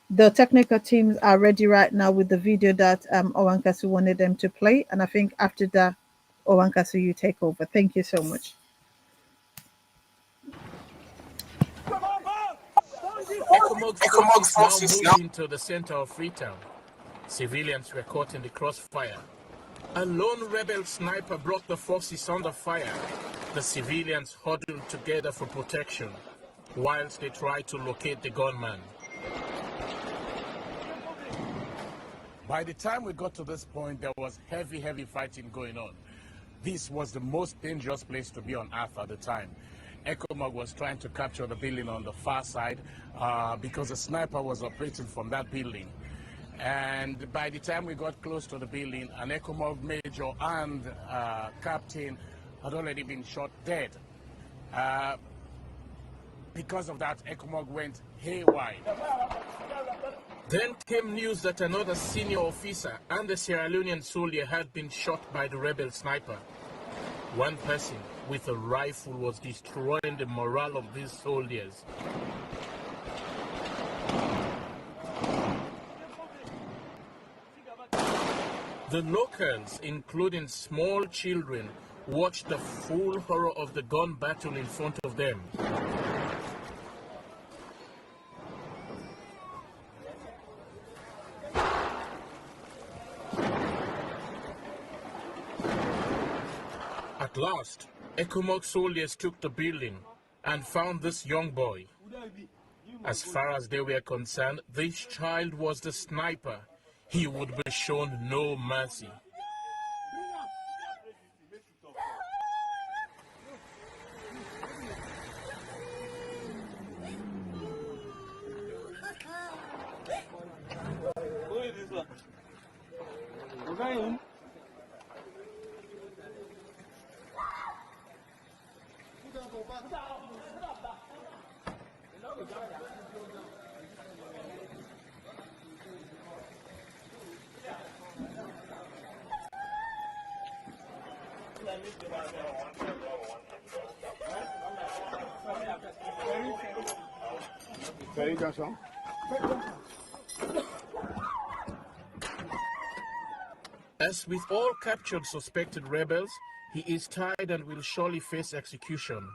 the technical teams are ready right now with the video that Owankasu wanted them to play. And I think after that, Owankasu, you take over. Thank you so much. ECOMOG forces now moved into the center of Freetown. Civilians were caught in the crossfire. A lone rebel sniper brought the forces under fire. The civilians huddled together for protection, whilst they tried to locate the gunman. By the time we got to this point, there was heavy fighting going on. This was the most dangerous place to be on Earth at the time. ECOMOG was trying to capture the building on the far side because a sniper was operating from that building. And by the time we got close to the building, an ECOMOG major and captain had already been shot dead. Because of that, ECOMOG went haywire. Then came news that another senior officer and a Sierra Leonean soldier had been shot by the rebel sniper. One person with a rifle was destroying the morale of these soldiers. The locals, including small children, watched the full horror of the gun battle in front of them. At last, ECOMOG soldiers took the building and found this young boy. As far as they were concerned, this child was the sniper. He would be shown no mercy. As with all captured suspected rebels, he is tied and will surely face execution.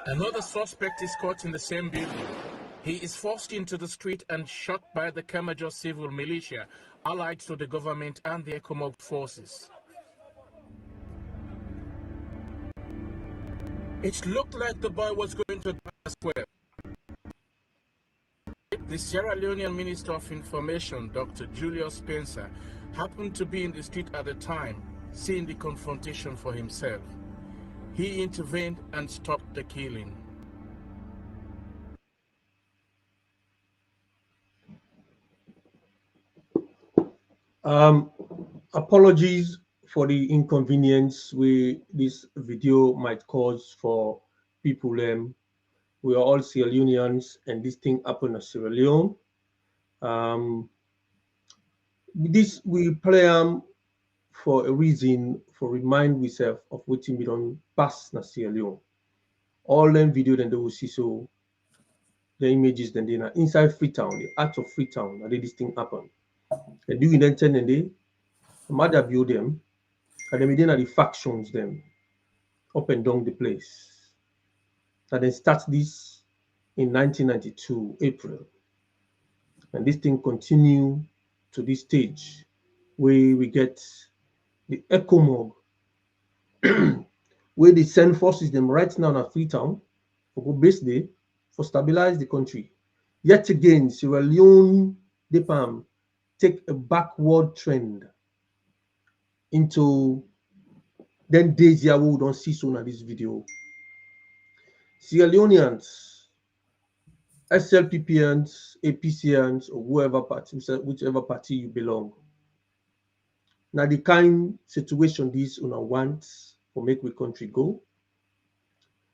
Another suspect is caught in the same building. He is forced into the street and shot by the Kamajo civil militia, allied to the government and the ECOMOG forces. It looked like the boy was going to die as well. The Sierra Leonean Minister of Information, Dr. Julius Spencer, happened to be in the street at the time, seeing the confrontation for himself. He intervened and stopped the killing. Apologies for the inconvenience this video might cause for people. We are all Sierra Leoneans, and this thing happened in Sierra Leone. This we play for a reason, for remind ourselves of what we don't pass in Sierra Leone. All them video then they will see, so the images then they are inside Freetown, the heart of Freetown, and this thing happen. And during that time and they mother build them, and then the factions them up and down the place. And then start this in 1992, April. And this thing continue to this stage where we get the ECOMOG, where they send forces them right now in Freetown for go base day for stabilize the country. Yet again, Sierra Leone, DEPAM, take a backward trend into then days here we don't see soon at this video. Sierra Leoneans, SLPPians, APCians, or whichever party you belong. Now the kind situation this una wants for make we country go.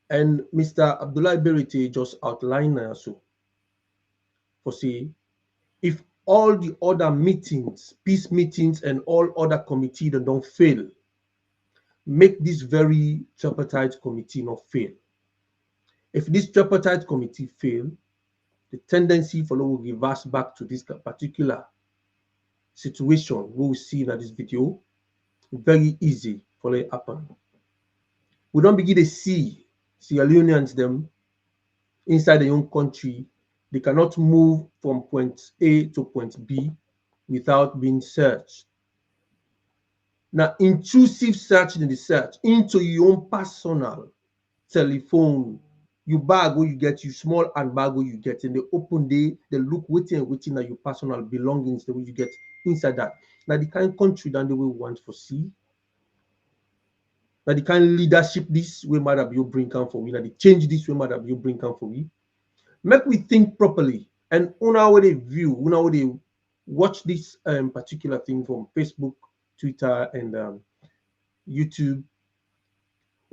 And Mr. Abdullah Berite just outlined so for say if all the other meetings, peace meetings, and all other committees don't fail, make this very tripartite committee not fail. If this tripartite committee fail, the tendency for will reverse back to this particular situation we will see in this video. Very easy for it happen. We don't begin to see Sierra Leoneans them inside their own country. They cannot move from point A to point B without being searched. Now, intrusive search in the search into your own personal telephone, you bag where you get, you small and bag where you get, in the open day, they look waiting at your personal belongings, the way you get inside that. Now, the kind of country that they will want to see. Now, the kind of leadership this way might have you bring come for we. Now, the change this way might have you bring come for we. Make we think properly and una way they view, una way they watch this particular thing from Facebook, Twitter, and YouTube.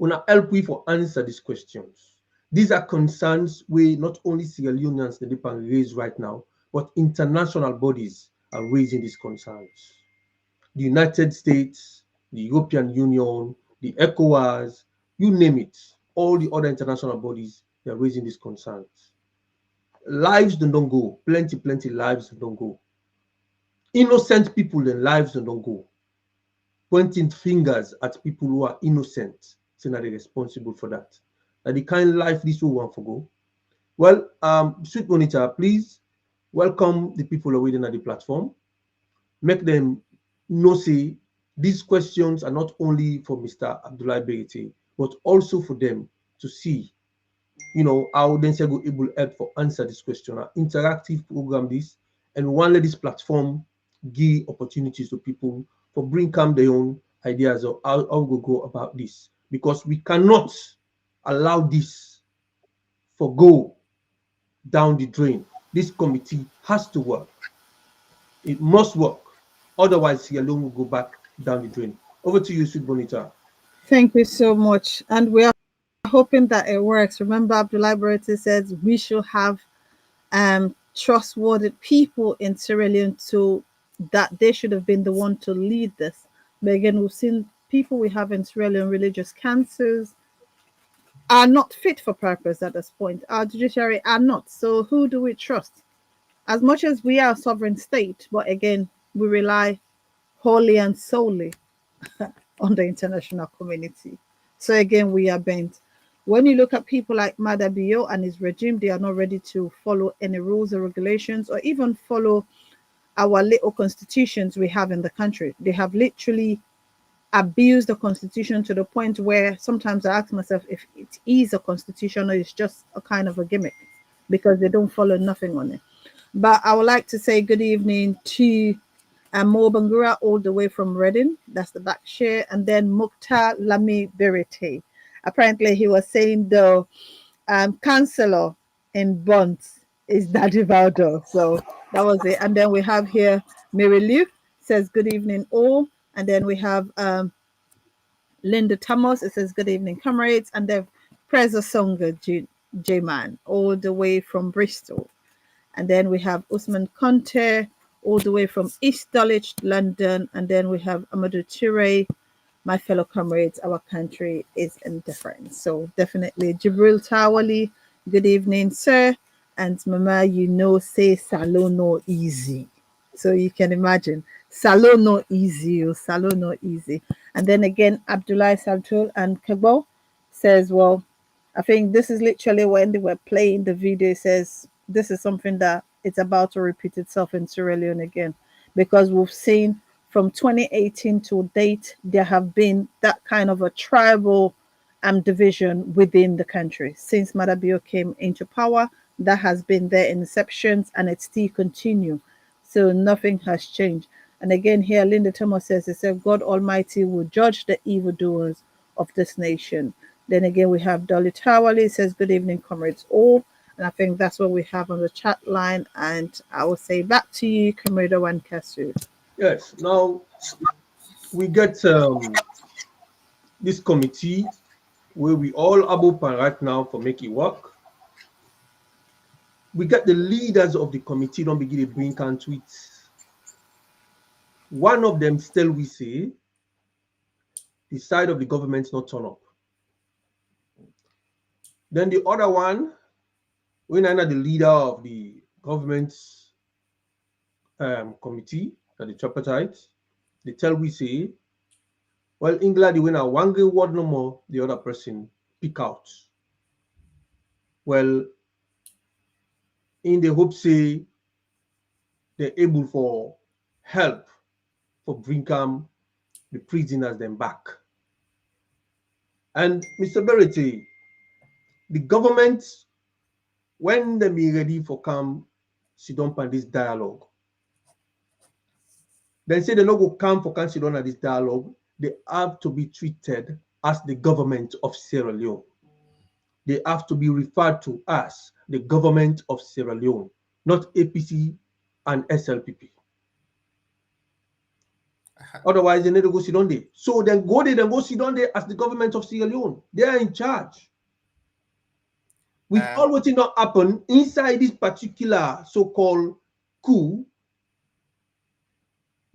Una help we for answer these questions. These are concerns we not only Sierra Leoneans they can raise right now, but international bodies are raising these concerns. The United States, the European Union, the ECOWAS, you name it, all the other international bodies, they are raising these concerns. Lives don't go. Plenty lives don't go. Innocent people, then lives don't go. Pointing fingers at people who are innocent, saying that they're responsible for that. That the kind of life this will want to go. Well, Sweet Monitor, please welcome the people who are waiting at the platform. Make them know say these questions are not only for Mr. Abdullah Berite, but also for them to see, how then go able help for answer this question. Our interactive program this, and one let this platform give opportunities to people for bring come their own ideas of how we go about this, because we cannot allow this for go down the drain. This committee has to work. It must work. Otherwise, Sierra Leone will go back down the drain. Over to you, Sweet Bonita. Thank you so much. And we are hoping that it works. Remember, Abdullah Barati says we should have trustworthy people in Sierra Leone to that they should have been the one to lead this. But again, we've seen people we have in Sierra Leone, religious councils, are not fit for purpose at this point. Our judiciary are not. So who do we trust? As much as we are a sovereign state, but again, we rely wholly and solely on the international community. So again, we are bent. When you look at people like Madabio and his regime, they are not ready to follow any rules or regulations or even follow our little constitutions we have in the country. They have literally abused the constitution to the point where sometimes I ask myself if it is a constitution or it's just a kind of a gimmick because they don't follow nothing on it. But I would like to say good evening to Mo Bangura all the way from Reading. That's the back share. And then Mukhtar Lami Berete. Apparently he was saying the councillor in Bonds is Daddy Valdo. So that was it. And then we have here Mary Lou says good evening all. And then we have Linda Thomas. It says good evening comrades. And then Preza Songa J-Man all the way from Bristol. And then we have Usman Conte all the way from East Dulwich, London. And then we have Amadou Toure, my fellow comrades, our country is indifferent. So definitely Jibril Tawali, good evening, sir. And Mama, you know, say salon no easy. So you can imagine, salon no easy, salon no easy. And then again, Abdullah Sabtul and Kabo says, well, I think this is literally when they were playing the video. It says this is something that it's about to repeat itself in Sierra Leone again, because we've seen from 2018 to date, there have been that kind of a tribal division within the country. Since Madabio came into power, that has been their inceptions and it still continue. So nothing has changed. And again, here Linda Thomas says, it said, God Almighty will judge the evildoers of this nation. Then again, we have Dolly Tawali says, good evening, comrades all. And I think that's what we have on the chat line. And I will say back to you, Comrade Owan Kasu. Yes, now we get this committee where we all open right now for make it work. We get the leaders of the committee don't begin to bring can tweets. One of them still we say the side of the government not turn up. Then the other one, when I'm the leader of the government's committee, the Tripartite, they tell we say, well, England, when a one good word no more, the other person pick out. Well, in the hope say they're able for help for bring the prisoners them back. And Mr. Berete, the government, when they be ready for come sit down on this dialogue, then say they not go come for come sit down at this dialogue, they have to be treated as the government of Sierra Leone. They have to be referred to as the government of Sierra Leone, not APC and SLPP. Otherwise, they need to go sit down there. So then go there, then go sit down there as the government of Sierra Leone. They are in charge. With all what did not happen inside this particular so-called coup,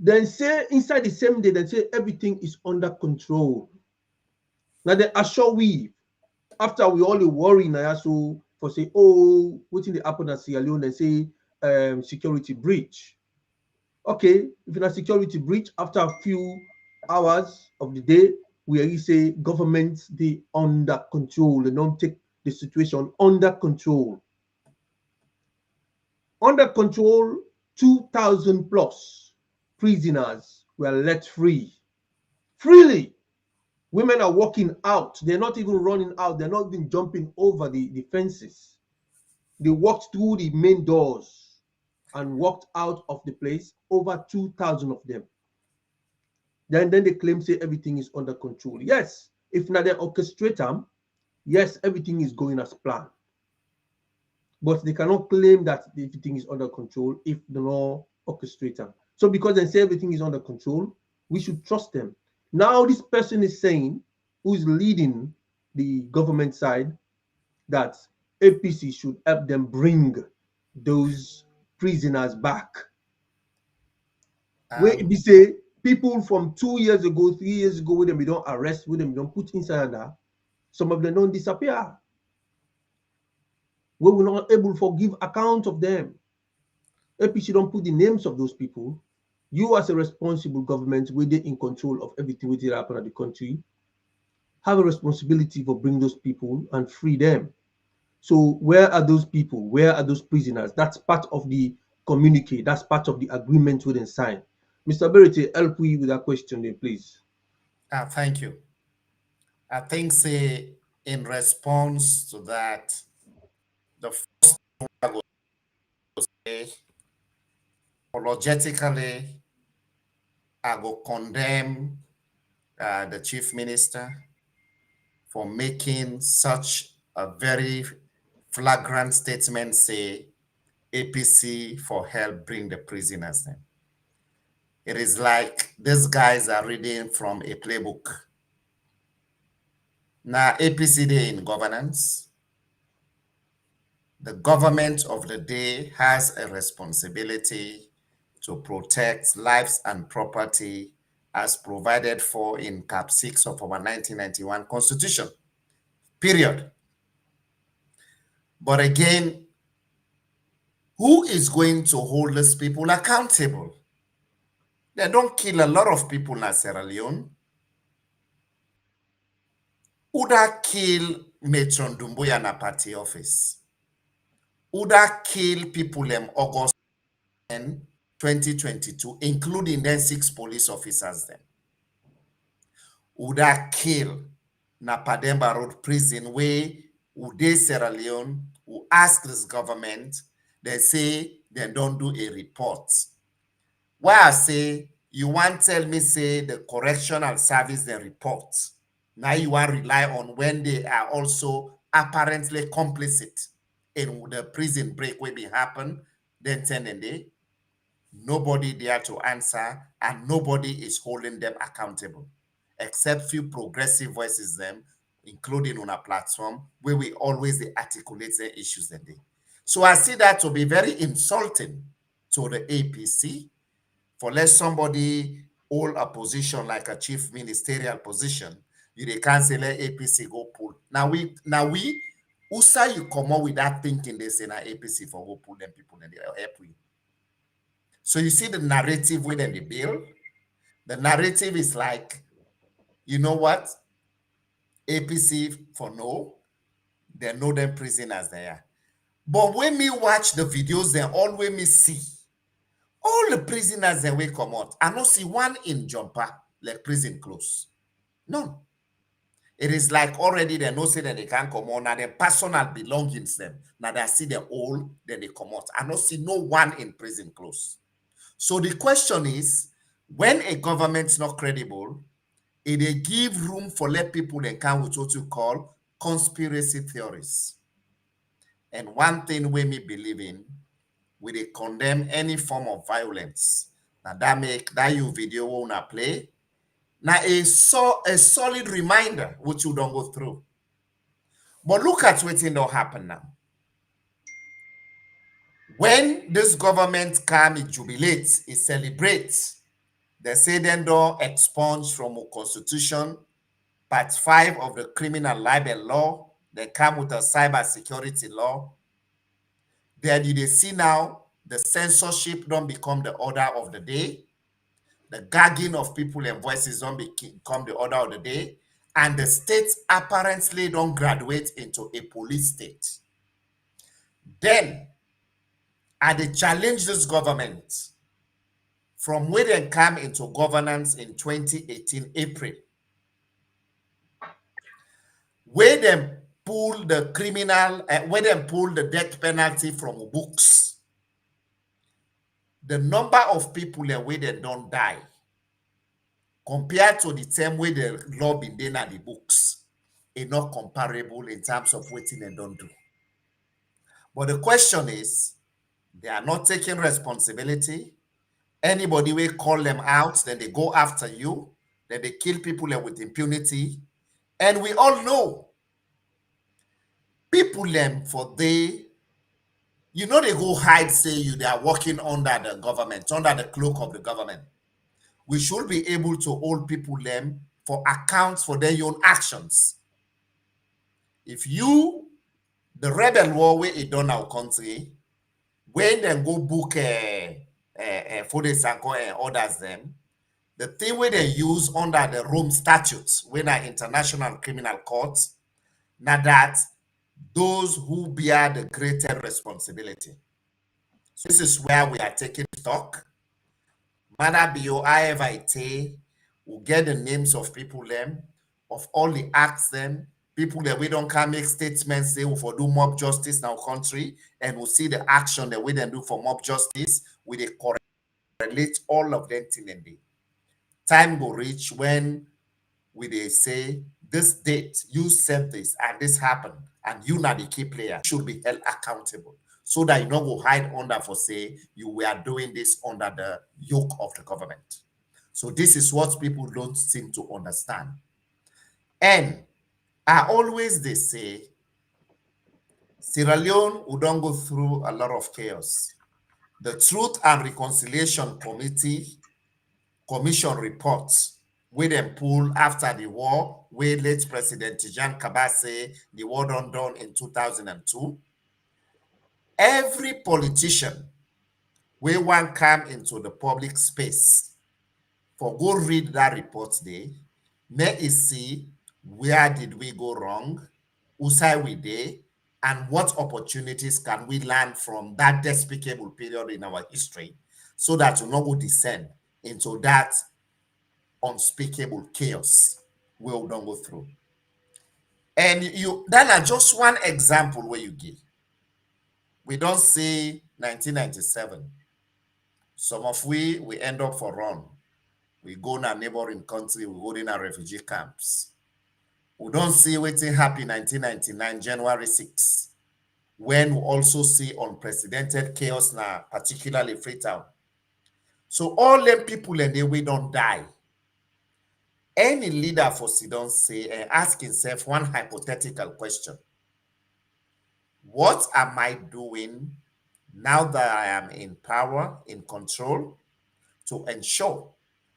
then say inside the same day, then say everything is under control. Now they assure we, after we all worry now, so for say, oh, what did happen at Sierra Leone? They say security breach. Okay, if in a security breach, after a few hours of the day, we already say government they under control. They don't take the situation under control. Under control, 2,000 plus prisoners were let free. Freely. Women are walking out. They're not even running out. They're not even jumping over the fences. They walked through the main doors and walked out of the place, over 2,000 of them. Then they claim, say everything is under control. Yes, if not they orchestrate them, yes, everything is going as planned. But they cannot claim that everything is under control if they don't orchestrate them. So because they say everything is under control, we should trust them. Now this person is saying, who's leading the government side, that APC should help them bring those prisoners back. Where we say people from 2 years ago, 3 years ago, with them we don't arrest, with them we don't put inside there, some of them don't disappear. We will not able to give account of them. APC don't put the names of those people. You as a responsible government, within in control of everything which happen at the country, have a responsibility for bring those people and free them. So where are those people? Where are those prisoners? That's part of the communique. That's part of the agreement we then sign. Mr. Berete, help me with that question there, please. Thank you. I think, say, in response to that, the first thing I would say, apologetically, I will condemn the chief minister for making such a very flagrant statement, say, APC for help bring the prisoners in. It is like these guys are reading from a playbook. Now, APC day in governance, the government of the day has a responsibility to protect lives and property as provided for in CAP 6 of our 1991 Constitution, period. But again, who is going to hold these people accountable? They don't kill a lot of people in Sierra Leone. Who that kill Matron Dumbuya na party office? Who that kill people in August 10, 2022, including then 6 police officers then? Who that kill na Pademba Road prison where Ude Sierra Leone who ask this government, they say they don't do a report. Why I say, you want tell me say the correctional service the report. Now you want rely on when they are also apparently complicit in the prison break will be happen, then 10 a day. Nobody there to answer and nobody is holding them accountable, except few progressive voices them, including on a platform where we always articulate the issues that they. So I see that to be very insulting to the APC for let somebody hold a position like a chief ministerial position. You can't say let APC go pull. Now we USA you come up with that thinking they say na APC for go pull them people and they help we. So you see the narrative within the bill. The narrative is like, you know what? APC for no, they know them prisoners there. But when me watch the videos, then always me see all the prisoners that will come out. I don't see one in jumper like prison clothes. No. It is like already they know say that they can't come out. Now their personal belongings them. Now they see them all, then they come out. I don't see no one in prison clothes. So the question is, when a government's not credible, they give room for let people they come with what you call conspiracy theories. And one thing we me believe in, we they condemn any form of violence. Now that make that you video wanna play. Now a solid reminder which you don't go through. But look at what don't happen now. When this government come, it jubilates, it celebrates. They say then don't expunge from a constitution, part 5 of the criminal libel law. They come with a cyber security law. Then you see now the censorship don't become the order of the day. The gagging of people and voices don't become the order of the day. And the states apparently don't graduate into a police state. Then, I they challenge this government from where they come into governance in 2018 April, where they pull the criminal, where they pull the death penalty from books. The number of people where they don't die compared to the time where the law been done at the books is not comparable in terms of what they don't do. But the question is, they are not taking responsibility. Anybody will call them out, then they go after you, then they kill people with impunity. And we all know people them for they, you know, they go hide, say you they are working under the government, under the cloak of the government. We should be able to hold people them for accounts for their own actions. If you, the rebel war where it done our country, when they go book for the Sanko and others them, the thing where they use under the Rome statutes, when are international criminal courts, now that those who bear the greater responsibility. So this is where we are taking stock. Mana bio however it will get the names of people them, of all the acts them, people that we don't can make statements say for do mob justice in our country, and we'll see the action that we then do for mob justice, we they correlate all of them till the day. Time will reach when we they say this date, you said this and this happened, and you not the key player should be held accountable. So that you not go hide under for say you were doing this under the yoke of the government. So this is what people don't seem to understand. And I always they say Sierra Leone would don't go through a lot of chaos. The Truth and Reconciliation Commission reports we then pull after the war, where late President Tijan Kabase, the war done in 2002. Every politician where one come into the public space for go read that report day, may is see where did we go wrong, who side we did, and what opportunities can we learn from that despicable period in our history so that we not go descend into that unspeakable chaos we will don't go through. And you that are just one example where you give. We don't see 1997. Some of we end up for run. We go in a neighboring country, we go in our refugee camps. We don't see waiting happy 1999, January 6, when we also see unprecedented chaos now, particularly Freetown. So all them people and they we don't die. Any leader for Sidon say and ask himself one hypothetical question. What am I doing now that I am in power, in control, to ensure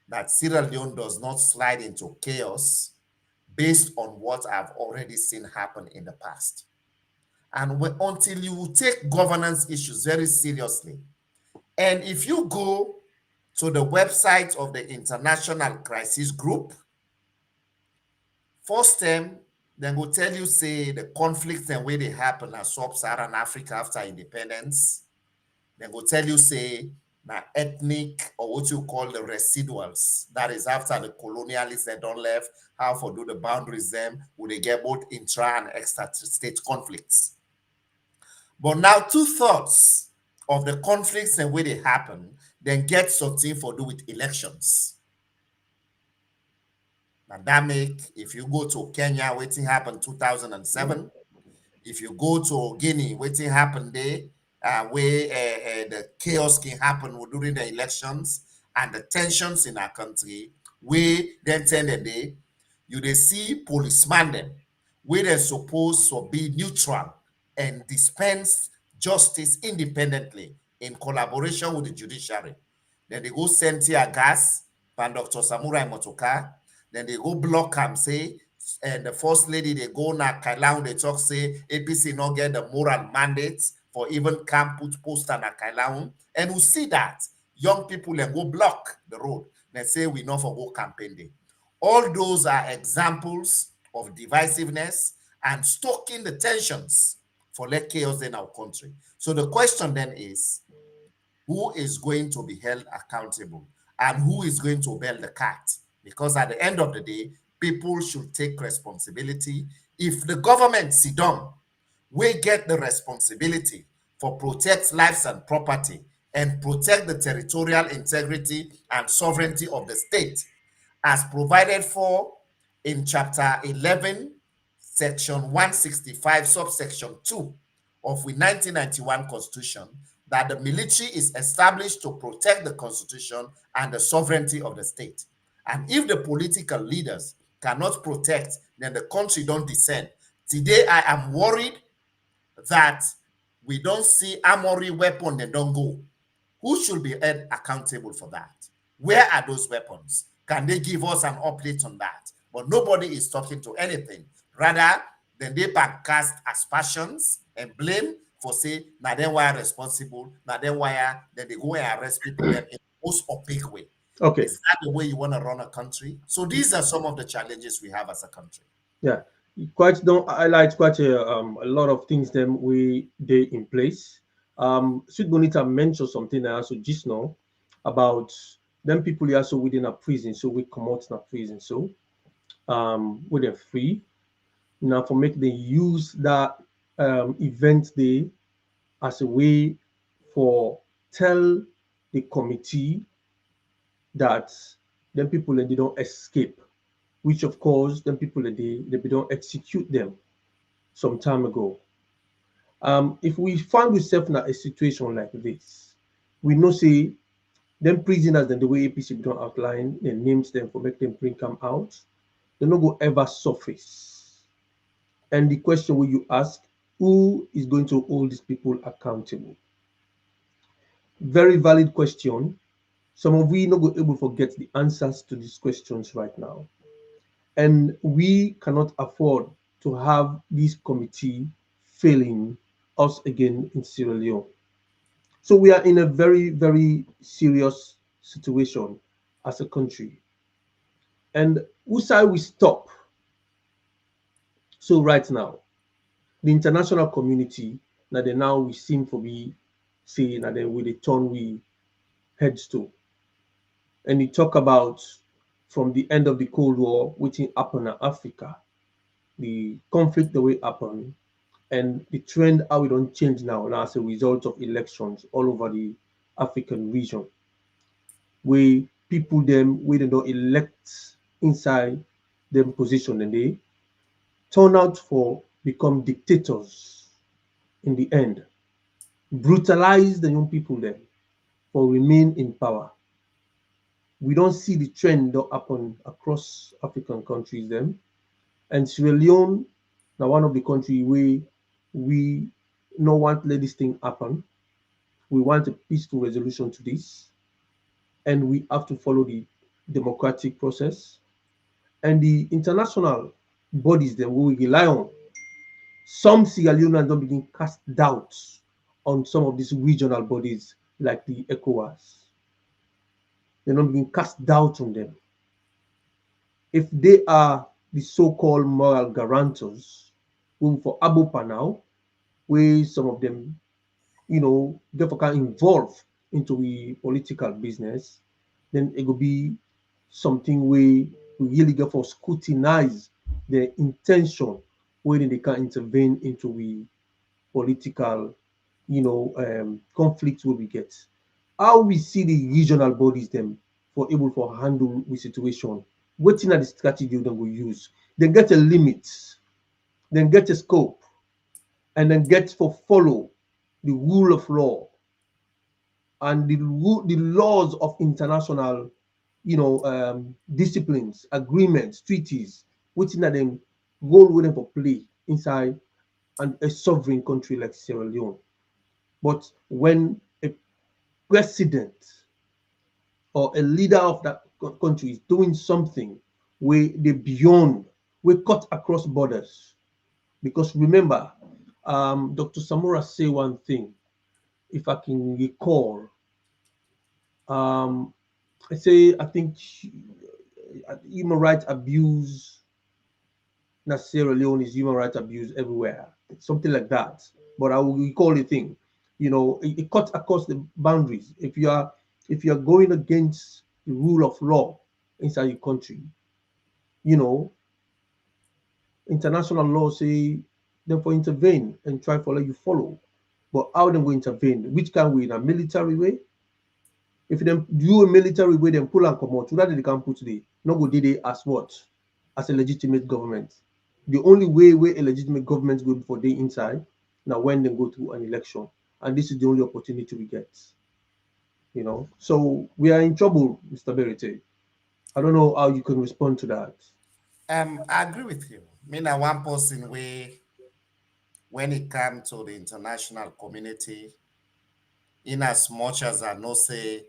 that Sierra Leone does not slide into chaos based on what I've already seen happen in the past? And until you take governance issues very seriously, and if you go to the website of the International Crisis Group, first time, then go tell you, say, the conflicts and where they happen in sub-Saharan Africa after independence. Then go tell you, say, na ethnic or what you call the residuals. That is after the colonialists that don't left, how for do the boundaries them, would they get both intra and extra state conflicts. But now 2/3 of the conflicts and where they happen, then get something for do with elections. And that make, if you go to Kenya, waiting happened 2007. If you go to Guinea, waiting happened there, where the chaos can happen during the elections and the tensions in our country, where then tend the day, you they see policemen them, where they're supposed to be neutral and dispense justice independently in collaboration with the judiciary. Then they go send tear gas, and Dr. Samurai Motoka. Then they go block and say, and the first lady they go na Kailaun, they talk say APC not get the moral mandates for even camp put poster na Kailaun. And we see that young people then go block the road. They say we not for go campaign day. All those are examples of divisiveness and stoking the tensions for let chaos in our country. So the question then is, who is going to be held accountable and who is going to bail the cat? Because at the end of the day, people should take responsibility. If the government sit down, we get the responsibility for protect lives and property and protect the territorial integrity and sovereignty of the state as provided for in chapter 11, section 165, subsection 2 of the 1991 Constitution, that the military is established to protect the constitution and the sovereignty of the state. And if the political leaders cannot protect, then the country don't descend. Today, I am worried that we don't see armory weapon, they don't go. Who should be held accountable for that? Where are those weapons? Can they give us an update on that? But nobody is talking to anything. Rather, then they cast aspersions and blame for say, now then why are responsible, now then why are, then they go and arrest people in the most opaque way. Okay. Is that the way you want to run a country? So these are some of the challenges we have as a country. Yeah, quite don't highlight quite a lot of things them they in place. Sweet Bonita mentioned something I also just know about them people here also within a prison, so we come out in a prison, so with them free now for make them use that event day as a way for tell the committee that them people they don't escape, which of course them people they don't execute them some time ago. If we find ourselves in a situation like this, we know say them prisoners then the way APC don't outline the names them for make them bring come out, they not go ever surface. And the question will you ask, who is going to hold these people accountable? Very valid question. Some of we not go able to get the answers to these questions right now. And we cannot afford to have this committee failing us again in Sierra Leone. So we are in a very, very serious situation as a country. And whose side we stop? So right now, the international community, now we seem to be saying that then with the turn we heads to. And you talk about from the end of the Cold War, which happened in Africa, the conflict the way happened, and the trend how it don't change now as a result of elections all over the African region, where people them we don't elect inside them position and they turn out for become dictators in the end, brutalize the young people then for remain in power. We don't see the trend that happen across African countries then. And Sierra Leone, now one of the countries where we don't want to let this thing happen. We want a peaceful resolution to this. And we have to follow the democratic process. And the international bodies that we rely on, some Sierra Leoneans don't begin cast doubts on some of these regional bodies like the ECOWAS. They don't begin cast doubt on them. If they are the so-called moral guarantors, who for Abupa now, where some of them, therefore can involve into the political business, then it will be something where we really get for scrutinize the intention where they can intervene into the political, conflicts where we get. How we see the regional bodies them for able to handle the situation, waiting at the strategy that we use, then get a limit, then get a scope, and then get for follow the rule of law and the laws of international, disciplines, agreements, treaties, which in them role with them for play inside a sovereign country like Sierra Leone. But when a president or a leader of that country is doing something where they beyond, we cut across borders, because remember, Dr. Samora say one thing, if I can recall, I think human rights abuse, not Sierra Leone is human rights abuse everywhere, something like that. But I will recall the thing, it cuts across the boundaries. If you are going against the rule of law inside your country, international law say therefore intervene and try to let you follow. But how them going to intervene? Which can we in a military way? If them do a military way, then pull and come out. So that they can't put today. No go did they as what? As a legitimate government. The only way where a legitimate government go before they inside now when they go to an election. and this is the only opportunity we get. You know, so we are in trouble, Mr. Berete. I don't know how you can respond to that. I agree with you. Me na one person way when it comes to the international community, in as much as I know say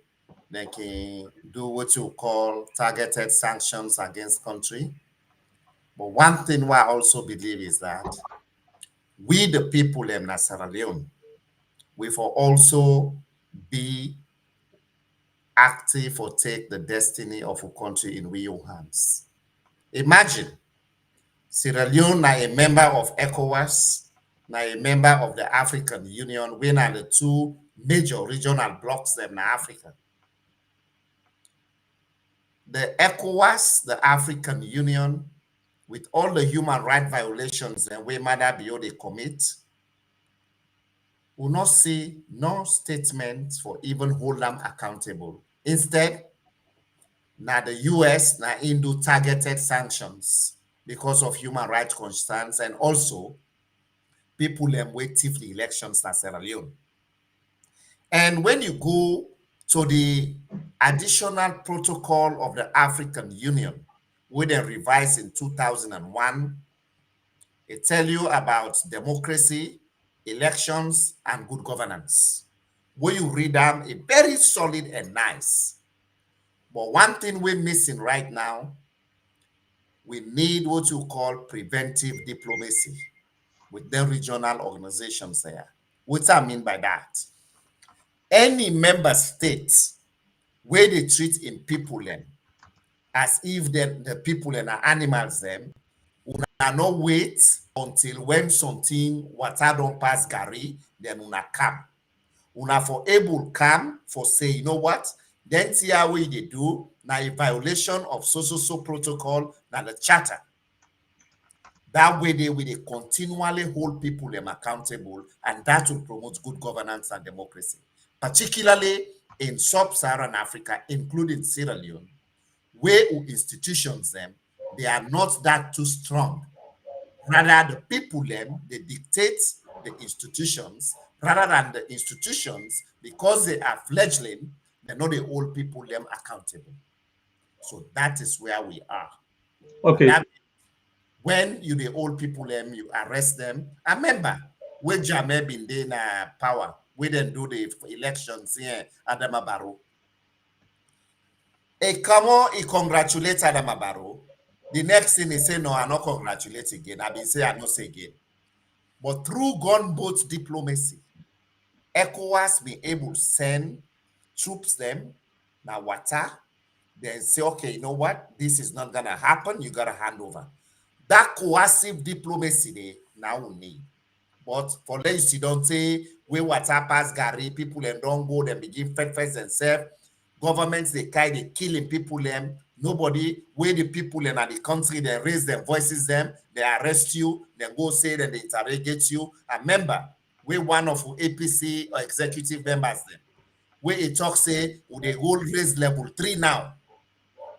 they can do what you call targeted sanctions against country. But one thing what I also believe is that we the people in Sierra Leone, we for also be active or take the destiny of a country in we own hands. Imagine Sierra Leone na a member of ECOWAS, na a member of the African Union, we are the two major regional blocks in Africa. The ECOWAS, the African Union, with all the human rights violations and we matter beyond they commit, will not see no statement for even hold them accountable. Instead, now the US now do targeted sanctions because of human rights concerns and also people waiting for the elections in Sierra Leone. And when you go to the additional protocol of the African Union, which they revised in 2001, it tell you about democracy, elections, and good governance. When you read them, it's very solid and nice. But one thing we're missing right now, we need what you call preventive diplomacy with the regional organizations there. What I mean by that? Any member state where they treat in people as if the people are animals them, una not wait until when something water don't pass Gary, then una come. Una for able come for say, you know what? Then see how they do now a violation of so protocol now the charter. That way they will continually hold people them accountable, and that will promote good governance and democracy, particularly in sub-Saharan Africa, including Sierra Leone, where institutions them they are not that too strong. Rather, the people them they dictate the institutions rather than the institutions, because they are fledgling, they know the old people them accountable. So that is where we are. Okay. That, when you the old people them, you arrest them. I remember when Jammeh been in power, we didn't do the elections here at Adama Barrow. Come on, he congratulate Adama Barrow. The next thing he say, no, I not congratulate again. I been say I not say again. But through gunboat diplomacy, ECOWAS be able to send troops them now water, then say, okay, you know what? This is not gonna happen. You gotta hand over. That coercive diplomacy they now need. But for less you don't say we water pass Gary, people and don't go, then begin first themselves. Governments they kind of killing people them. Nobody where the people in the country they raise their voices them, they arrest you, then go say that they interrogate you. And remember, we one of APC or executive members them. Where it talk say would they go raise level 3 now.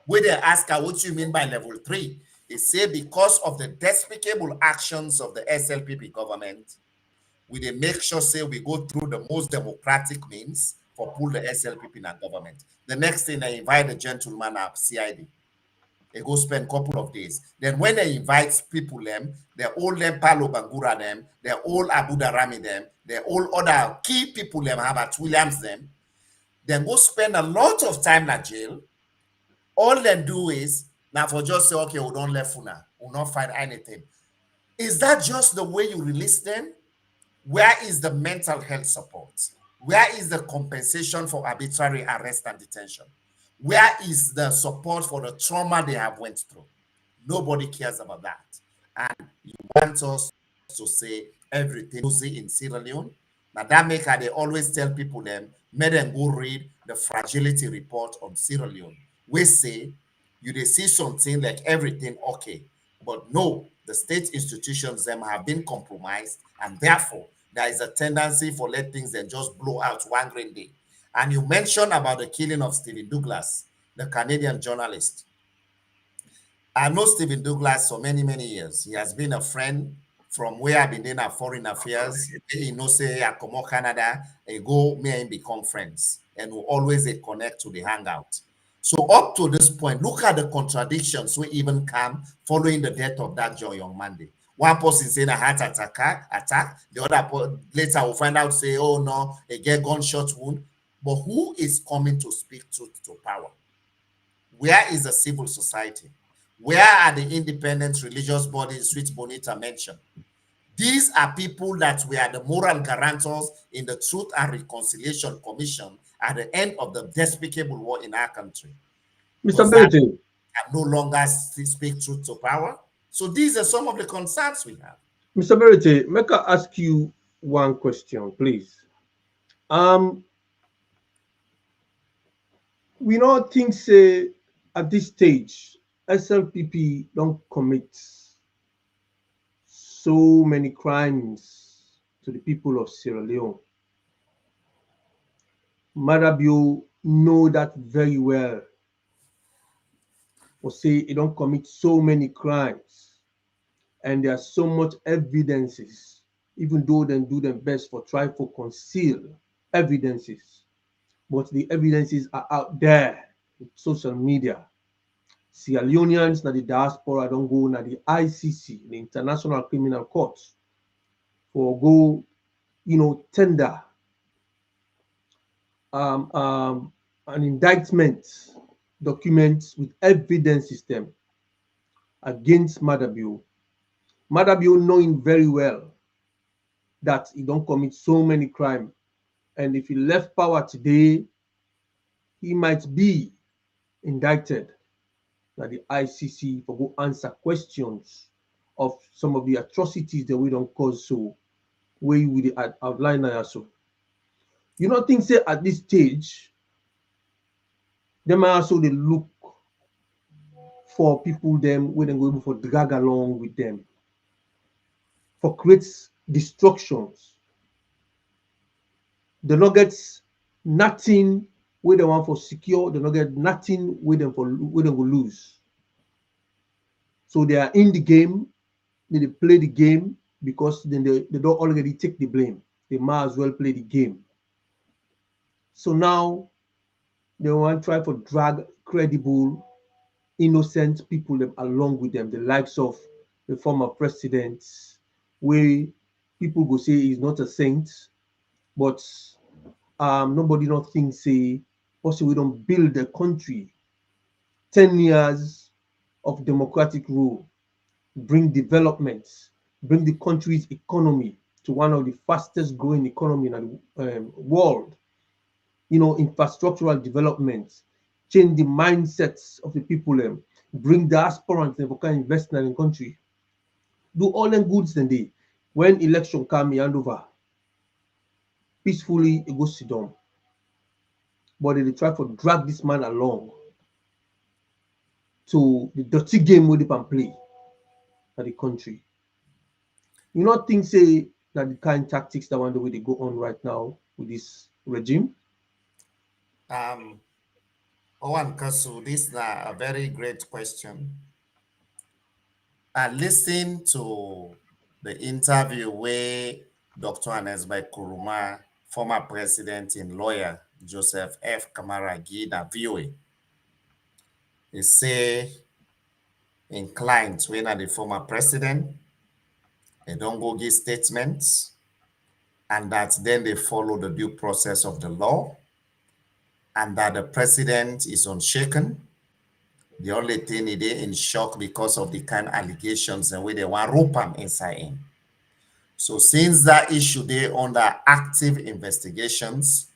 Where they ask her what you mean by level 3. It say because of the despicable actions of the SLPP government, we they make sure say we go through the most democratic means for pull the SLPP in our government. The next thing they invite the gentleman up CID. They go spend a couple of days. Then when they invite people them, they all them Palo Bangura them, they all Abu Darami them, they all other key people them, Herbert Williams them, then go spend a lot of time in jail. All they do is now for just say, okay, we don't let Funa, we not find anything. Is that just the way you release them? Where is the mental health support? Where is the compensation for arbitrary arrest and detention? Where is the support for the trauma they have went through? Nobody cares about that. And you want us to say everything you see in Sierra Leone. Now that make they always tell people them, make them go read the fragility report on Sierra Leone. We say you they see something like everything okay, but no, the state institutions them have been compromised, and therefore there is a tendency for let things then just blow out one green day. And you mentioned about the killing of Stephen Douglas, the Canadian journalist. I know Stephen Douglas for many, many years. He has been a friend from where I've been in a foreign affairs, say I come out Canada, I go me and become friends. And we always connect to the hangout. So up to this point, look at the contradictions we even come following the death of that Joy on Monday. One person saying a heart attack, the other later we'll find out say, oh no, a get gunshot wound. But who is coming to speak truth to power? Where is the civil society? Where are the independent religious bodies which Bonita mentioned? These are people that were the moral guarantors in the Truth and Reconciliation Commission at the end of the despicable war in our country. Mr. Bertie, can no longer speak truth to power. So these are some of the concerns we have. Mr. Bertie, make I ask you one question, please. We don't think say at this stage SLPP don't commit so many crimes to the people of Sierra Leone. Marabio know that very well. Or say it don't commit so many crimes, and there's so much evidences, even though they do their best for try to conceal evidences, but the evidences are out there with social media. Sierra Leoneans na the diaspora don't go na the ICC, the International Criminal Court, for go, tender an indictment documents with evidence system against Madabio. Madabio knowing very well that he don't commit so many crimes, and if he left power today, he might be indicted by the ICC for go answer questions of some of the atrocities that we don't cause so way with the outline also. You don't think say at this stage they might also they look for people them when they go able for drag along with them for create destructions. The not get nothing where they want for secure, they not get nothing where them will lose. So they are in the game, they play the game because then they don't already take the blame. They might as well play the game. So now they want to try for drag credible, innocent people them along with them, the likes of the former presidents, where people go say he's not a saint, but nobody don't think say also we don't build a country 10 years of democratic rule, bring development, bring the country's economy to one of the fastest growing economy in the world. Infrastructural development, change the mindsets of the people, bring the aspirants and can invest in the country. Do all them goods then they when election come hand over. Peacefully it goes sit down. But they try to drag this man along to the dirty game where they can play at the country. You not think say that the kind of tactics that one the way they go on right now with this regime? Owen Kasu, this is a very great question. I listened to the interview where Dr. Anesbai Kuruma, former president and lawyer Joseph F. Kamara Gida VOA, he say inclined when the former president, they don't go give statements, and that then they follow the due process of the law, and that the president is unshaken. The only thing he did in shock because of the kind of allegations and where they want rope him inside him. So since that issue they under active investigations,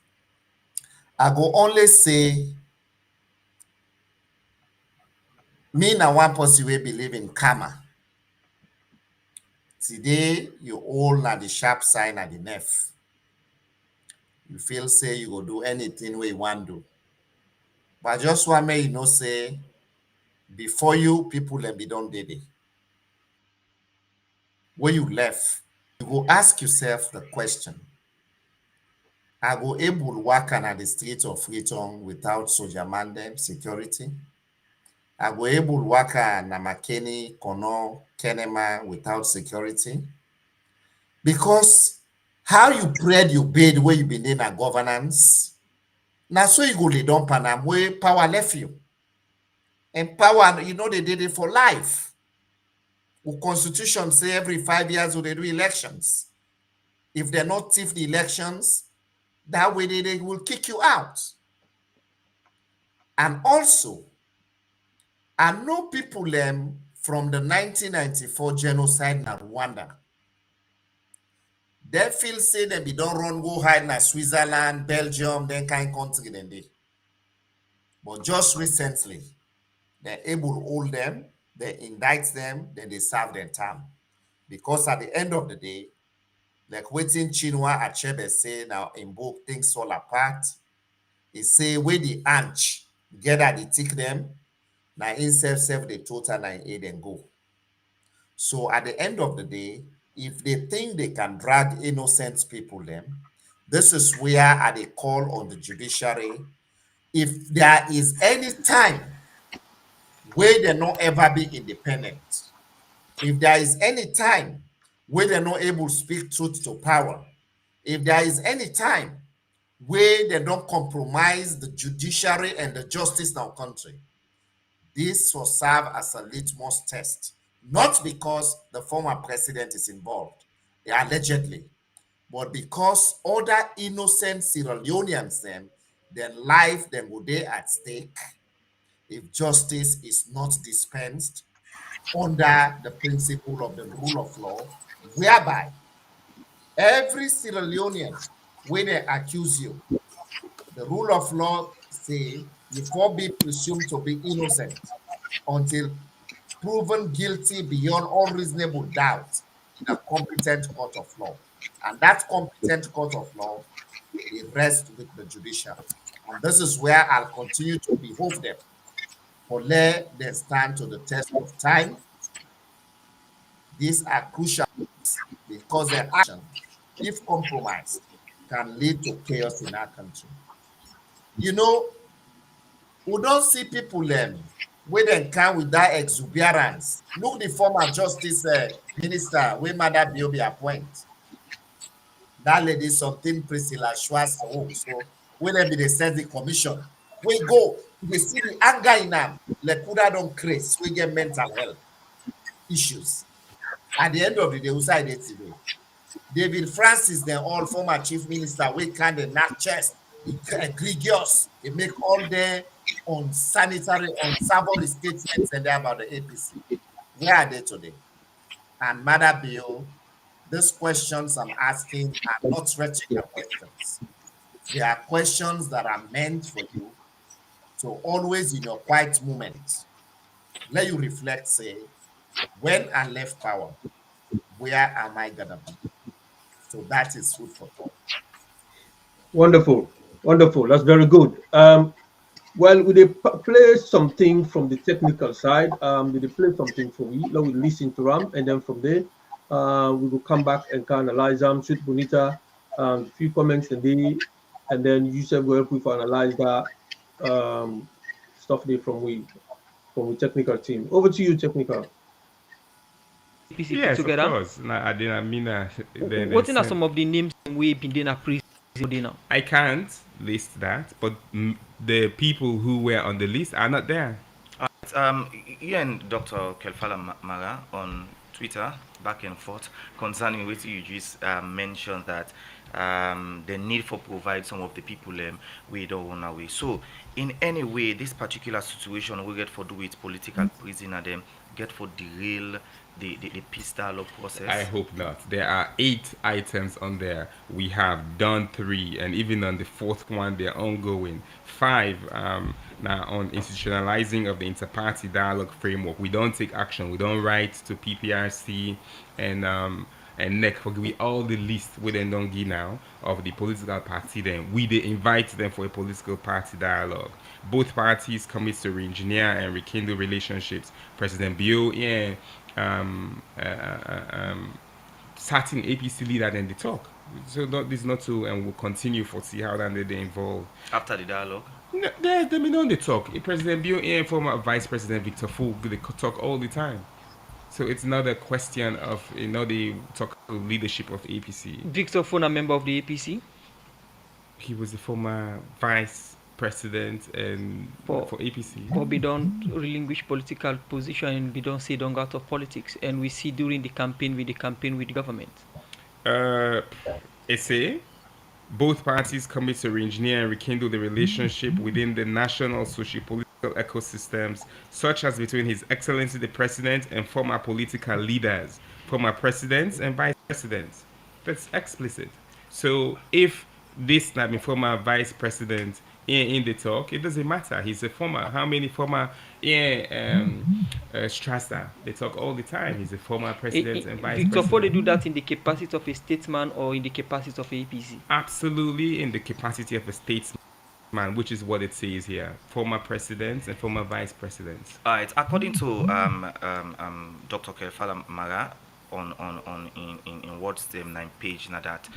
I go only say me na one person we believe in karma. Today you all na the sharp side at the nerve. You feel say you go do anything where you want to do. But just want me say before you people let be done did. When you left, you go ask yourself the question. I go able to work on the streets of Freetown without soldier man security. I go able to work on Namakeni, Kono, Kenema without security. Because how you prayed you bid where you been in a governance, now so you go lay down panam where power left you. And power, they did it for life. The constitution say every 5 years they do elections. If they're not thief the elections, that way they will kick you out. And also, I know people from the 1994 genocide in Rwanda. They feel say they be don't run go hide in Switzerland, Belgium, then kind country than they. But just recently, they're able to hold them, they indict them, then they serve their time. Because at the end of the day, like waiting Chinua Achebe say now in book things fall apart. He say where the anch gather they take them, now in self the total 9 and go. So at the end of the day, if they think they can drag innocent people them, this is where they call on the judiciary. If there is any time where they not ever be independent, if there is any time where they're not able to speak truth to power, if there is any time where they don't compromise the judiciary and the justice in our country, this will serve as a litmus test, not because the former president is involved, allegedly, but because other innocent Sierra Leoneans their life then would be at stake if justice is not dispensed under the principle of the rule of law, whereby every Sierra Leonean, when they accuse you, the rule of law say you can't be presumed to be innocent until proven guilty beyond all reasonable doubt in a competent court of law. And that competent court of law, it rests with the judiciary. And this is where I'll continue to behoove them for let them stand to the test of time. These are crucial because their action, if compromised, can lead to chaos in our country. We don't see people where they come with that exuberance. Look, the former justice minister, where Mother Biobi appoint. That lady something Priscilla Schwartz. So when they be the send the commission, we go, they see the anger in them, like put that on craze, we get mental health issues. At the end of the day, we say it today. David Francis, the all former chief minister, we kind of knock chest, egregious, they make all their unsanitary, unsavory statements and about the APC. Where are they today? And Mother Bill, these questions I'm asking are not rhetorical questions. They are questions that are meant for you to always in your quiet moments let you reflect, say, when I left power, where am I gonna be? So that is food for thought. Wonderful, wonderful. That's very good. Well, we play something from the technical side. We play something for we. Now we listen to them, and then from there, we will come back and kind of analyze them. Shoot Bonita, a few comments and then you said we'll help you analyze that stuff there from the technical team. Over to you, technical. Yes, of course. I didn't mean what are some of the names we've been doing now? I can't list that, but the people who were on the list are not there. You and Dr. Kelfala Mara on Twitter back and forth concerning what you just mentioned that the need for provide some of the people we don't want away. So in any way, this particular situation we get for do with political prisoner them get for derail the peace dialogue process. I hope not. There are 8 items on there. We have done 3, and even on the 4th one, they're ongoing. 5 now on institutionalizing of the inter-party dialogue framework. We don't take action. We don't write to PPRC and NEC for we all the list we then don't give now of the political party. Then we they invite them for a political party dialogue. Both parties commit to re-engineer and rekindle relationships. President Bio and certain APC leader then they talk. So this not to, and we'll continue for see how then they involve after the dialogue. No, they talk. President Bio and former Vice President Victor Foog they talk all the time. So it's not a question of the talk leadership of APC. Victor Fon, a member of the APC. He was the former vice president and for APC. But we don't relinquish political position and we don't say don't go out of politics. And we see during the campaign with the government. Essay. Both parties commit to re-engineer and rekindle the relationship within the national socio-political ecosystems, such as between His Excellency the President and former political leaders, former presidents and vice presidents. That's explicit. So if this not been former vice president in the talk, it doesn't matter. He's a former. How many former Strasser? They talk all the time. He's a former president and vice Victor, president. Fon, they do that in the capacity of a statesman or in the capacity of APC? Absolutely in the capacity of a statesman, which is what it says here. Former presidents and former vice presidents. All right. According to Dr. Kelfala Mara in Word's 9 page, now that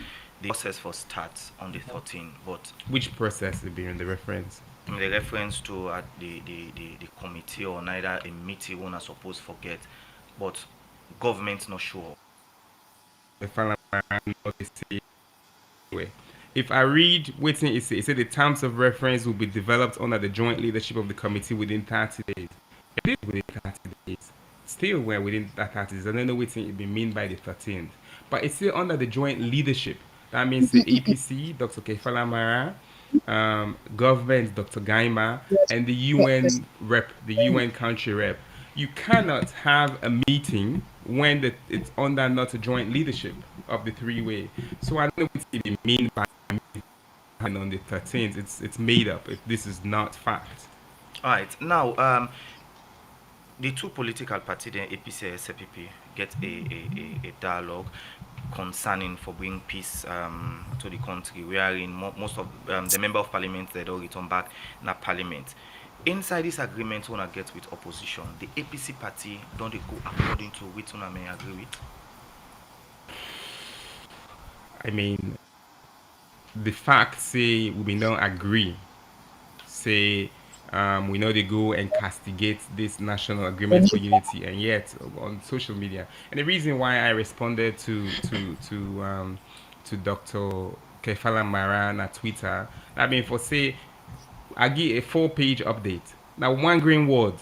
the process for starts on the 13th, but which process is being the reference? The reference to the committee or neither a meeting one are supposed to forget, but government not sure. If I read what's it said the terms of reference will be developed under the joint leadership of the committee within 30 days. It is within 30 days. Still, we're within that 30 days. I don't know what it mean by the 13th, but it's still under the joint leadership. That means the APC, Dr. Kefala Mara, government, Dr. Gaima, and the UN rep, the UN country rep. You cannot have a meeting when it's under not a joint leadership of the three-way. So I don't know what it mean by on the 13th. It's made up. This is not fact. All right. Now, the two political parties, the APC and SPP, get a dialogue concerning for bringing peace to the country. We are in most of the member of parliament that all return back in a parliament. Inside this agreement, we get with opposition. The APC party don't they go according to which one I may agree with? I mean, the facts say we don't agree. Say we know they go and castigate this national agreement for unity, and yet on social media. And the reason why I responded to Dr. Kefala Mara on Twitter, I mean, for say I give a 4-page update. Now one green word,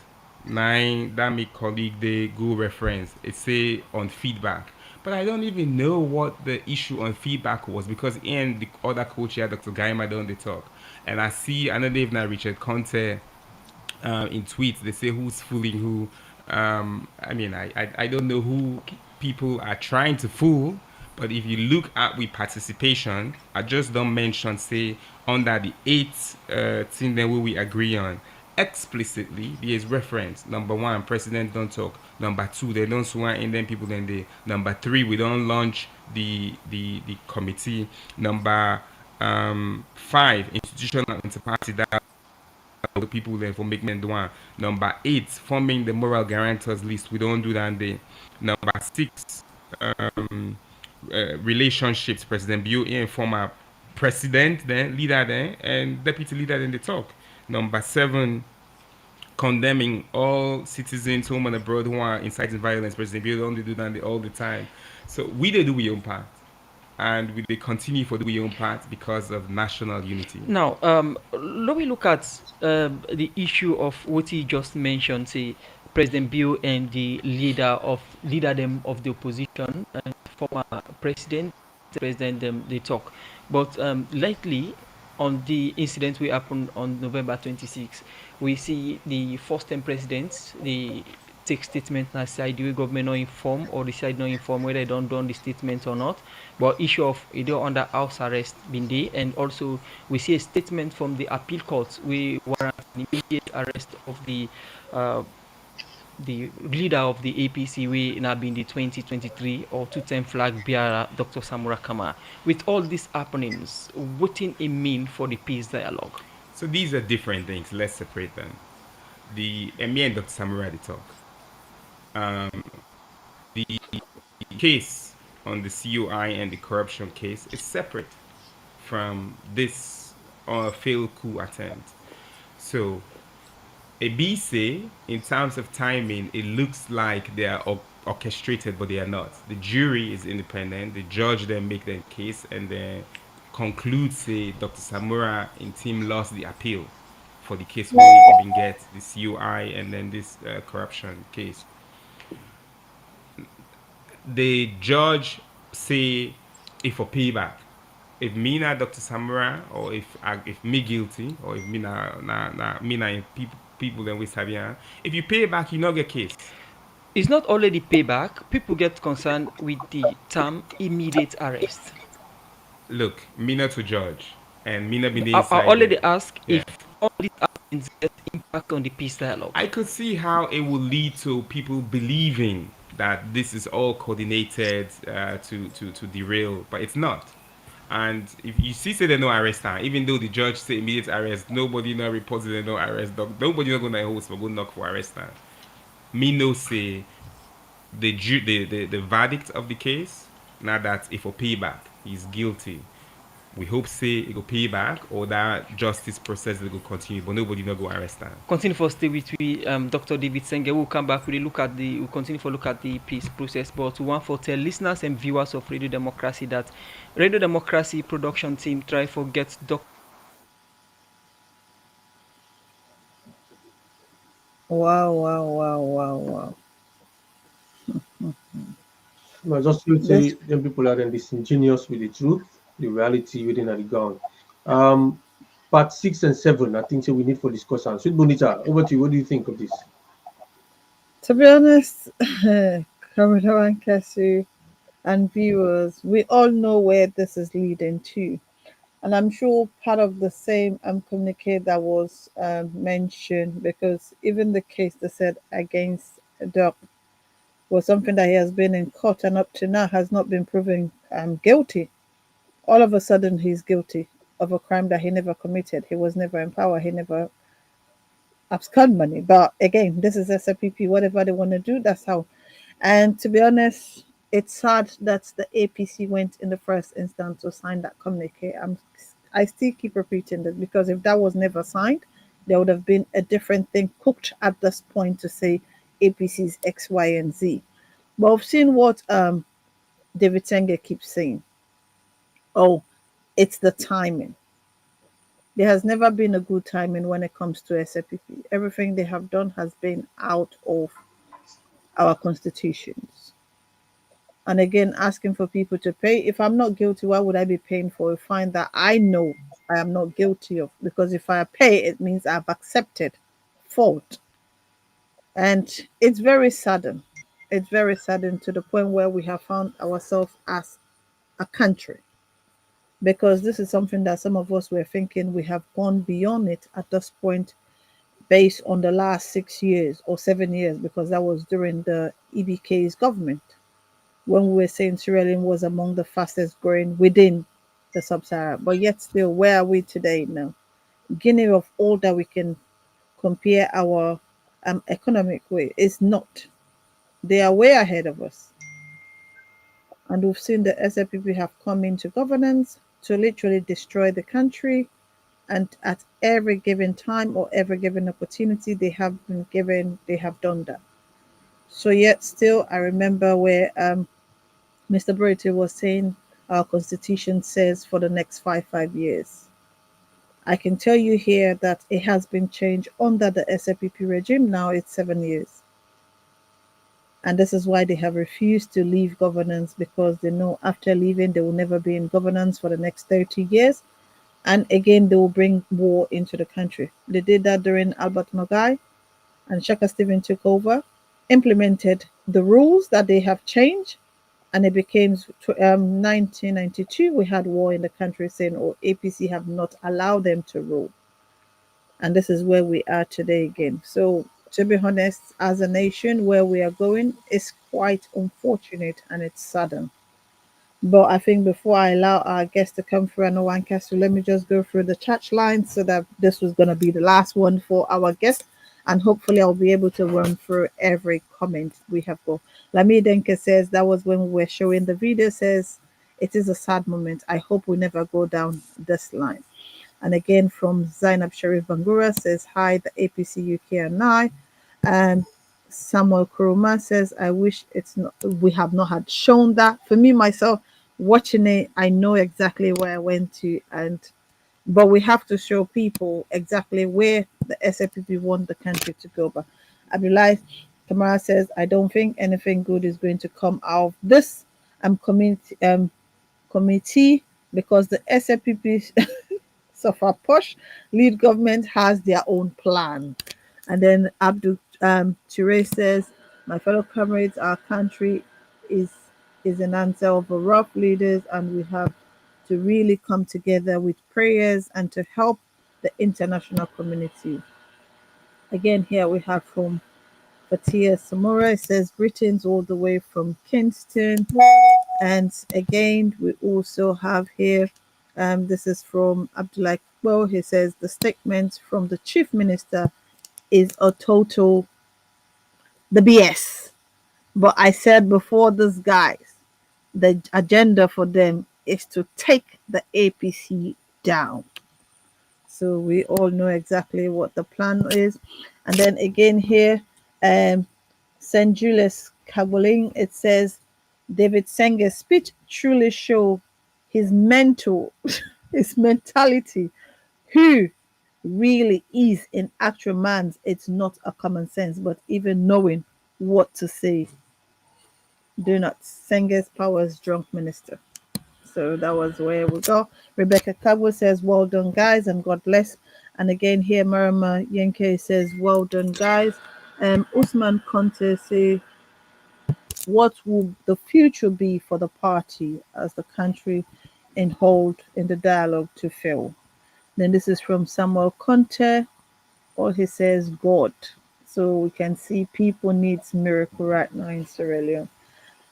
9 that my colleague they go reference. It say on feedback. But I don't even know what the issue on feedback was because in the other coach here, Dr. Gaima, don't they talk. And I know they've not Richard Conte in tweets. They say who's fooling who. I mean, I don't know who people are trying to fool. But if you look at with participation, I just don't mention, say, under the 8th thing that we agree on. Explicitly, there is reference. Number 1, president don't talk. Number 2, they don't swear in them people then they. Number 3, we don't launch the committee. Number 5, institutional inter-party dialogue the people then for making one. Number 8, forming the moral guarantors list. We don't do that day. Number 6, relationships. President Bio and former president, then leader, then and deputy leader, then they talk. Number 7, condemning all citizens home and abroad who are inciting violence. President Bio don't do that all the time. So we they do our own part, and we they continue for the our own part because of national unity. Now, let me look at the issue of what he just mentioned. Say President Bio and the leader of the opposition and former president they talk, but lately on the incident we happened on November 26, we see the first-time presidents they take statement and decide the government not inform or decide not inform whether they don't done the statement or not. But issue of either under house arrest been there, and also we see a statement from the appeal court we warrant the immediate arrest of the leader of the APC, we now been the 2023 or 2-time flag bearer, Dr. Samura Kama. With all these happenings, what it mean for the peace dialogue? So these are different things. Let's separate them. Me and Dr. Samura they talk. The case on the COI and the corruption case is separate from this failed coup attempt. So a BC, in terms of timing, it looks like they are orchestrated, but they are not. The jury is independent. The judge then make the case and then conclude say Dr. Samura in team lost the appeal for the case where he even get the CUI and then this corruption case. The judge say if for payback, if me na Dr. Samura or if me guilty or if me na people then we Sabian, if you pay back you not get case. It's not already payback. People get concerned with the term immediate arrest. Look, me not to judge and me not be the I inside already there. asked Yeah. if all these actions get impact on the peace dialogue. I could see how it will lead to people believing that this is all coordinated to derail, but it's not. And if you see say they no arrest time, even though the judge say immediate arrest, nobody not reported they no arrest. Nobody not gonna host but go knock for arrest time. Me no say the verdict of the case. Now that if for payback he's guilty, we hope say it go pay back or that justice process will go continue, but nobody not go arrest them. Continue for stay with we, Dr. David Senge. We'll come back. We'll continue for look at the peace process. But we want to tell listeners and viewers of Radio Democracy that Radio Democracy production team try for get Dr. Wow. I just feel This say young people are then disingenuous with the truth, the reality within the ground. Part 6 and 7, I think so we need for discussion. Sweet Bonita, over to you. What do you think of this? To be honest, Camilla and Cassie and viewers, we all know where this is leading to. And I'm sure part of the same communique that was mentioned, because even the case they said against Doc was something that he has been in court and up to now has not been proven guilty. All of a sudden, he's guilty of a crime that he never committed. He was never in power. He never abscond money. But again, this is SFPP. Whatever they want to do, that's how. And to be honest, it's sad that the APC went in the first instance to sign that communique. I still keep repeating this because if that was never signed, there would have been a different thing cooked at this point to say APC's X, Y, and Z. But I've seen what David Tenge keeps saying. Oh, it's the timing. There has never been a good timing when it comes to SFPP. Everything they have done has been out of our constitutions. And again, asking for people to pay. If I'm not guilty, why would I be paying for a fine that I know I am not guilty of? Because if I pay, it means I've accepted fault. And it's very sudden. It's very sudden to the point where we have found ourselves as a country. Because this is something that some of us were thinking we have gone beyond it at this point based on the last 6 years or 7 years, because that was during the EBK's government when we were saying Sierra Leone was among the fastest growing within the sub-Sahara. But yet still, where are we today now? Guinea of all that we can compare our economic way is not. They are way ahead of us. And we've seen the SLPP have come into governance to literally destroy the country. And at every given time or every given opportunity they have been given, they have done that. So yet still, I remember where Mr. Burrito was saying our constitution says for the next 5 years. I can tell you here that it has been changed under the SLPP regime. Now it's 7 years. And this is why they have refused to leave governance, because they know after leaving, they will never be in governance for the next 30 years. And again, they will bring war into the country. They did that during Albert Nogai, and Shaka Stephen took over, implemented the rules that they have changed, and it became 1992. We had war in the country saying, oh, APC have not allowed them to rule. And this is where we are today again. So, to be honest, as a nation, where we are going is quite unfortunate and it's sudden. But I think before I allow our guests to come through, I know one cast, so let me just go through the chat line so that this was going to be the last one for our guest. And hopefully I'll be able to run through every comment we have got. Lami Denke says that was when we were showing the video, says it is a sad moment. I hope we never go down this line. And again from Zainab Sharif Bangura says, hi, the APC UK and I. Samuel Kuruma says, I wish it's not, we have not had shown that. For me, myself, watching it, I know exactly where I went to, and but we have to show people exactly where the SFPP want the country to go. But Abdullah Kamara says, I don't think anything good is going to come out of this committee because the SFPP Safa Posh lead government has their own plan. And then Abdul Ture says, my fellow comrades, our country is is an answer of a rough leaders, and we have to really come together with prayers and to help the international community. Again, here we have from Fatia Samora. It says greetings all the way from Kingston. And again, we also have here, this is from Abdullah Well. He says the statement from the chief minister is a total the BS. But I said before, these guys, the agenda for them is to take the APC down. So we all know exactly what the plan is. And then again here, um, St. Julius Kagoling, it says David Senger's speech truly show his mental, his mentality, who really is in actual man's. It's not a common sense, but even knowing what to say. Do not. Senger's powers drunk minister. So that was where we go. Rebecca Kabo says, well done, guys, and God bless. And again, here, Marama Yenke says, well done, guys. Usman Conte say, what will the future be for the party as the country in hold in the dialogue to fail? Then this is from Samuel Conte. All he says, God. So we can see people needs miracle right now in Sierra Leone.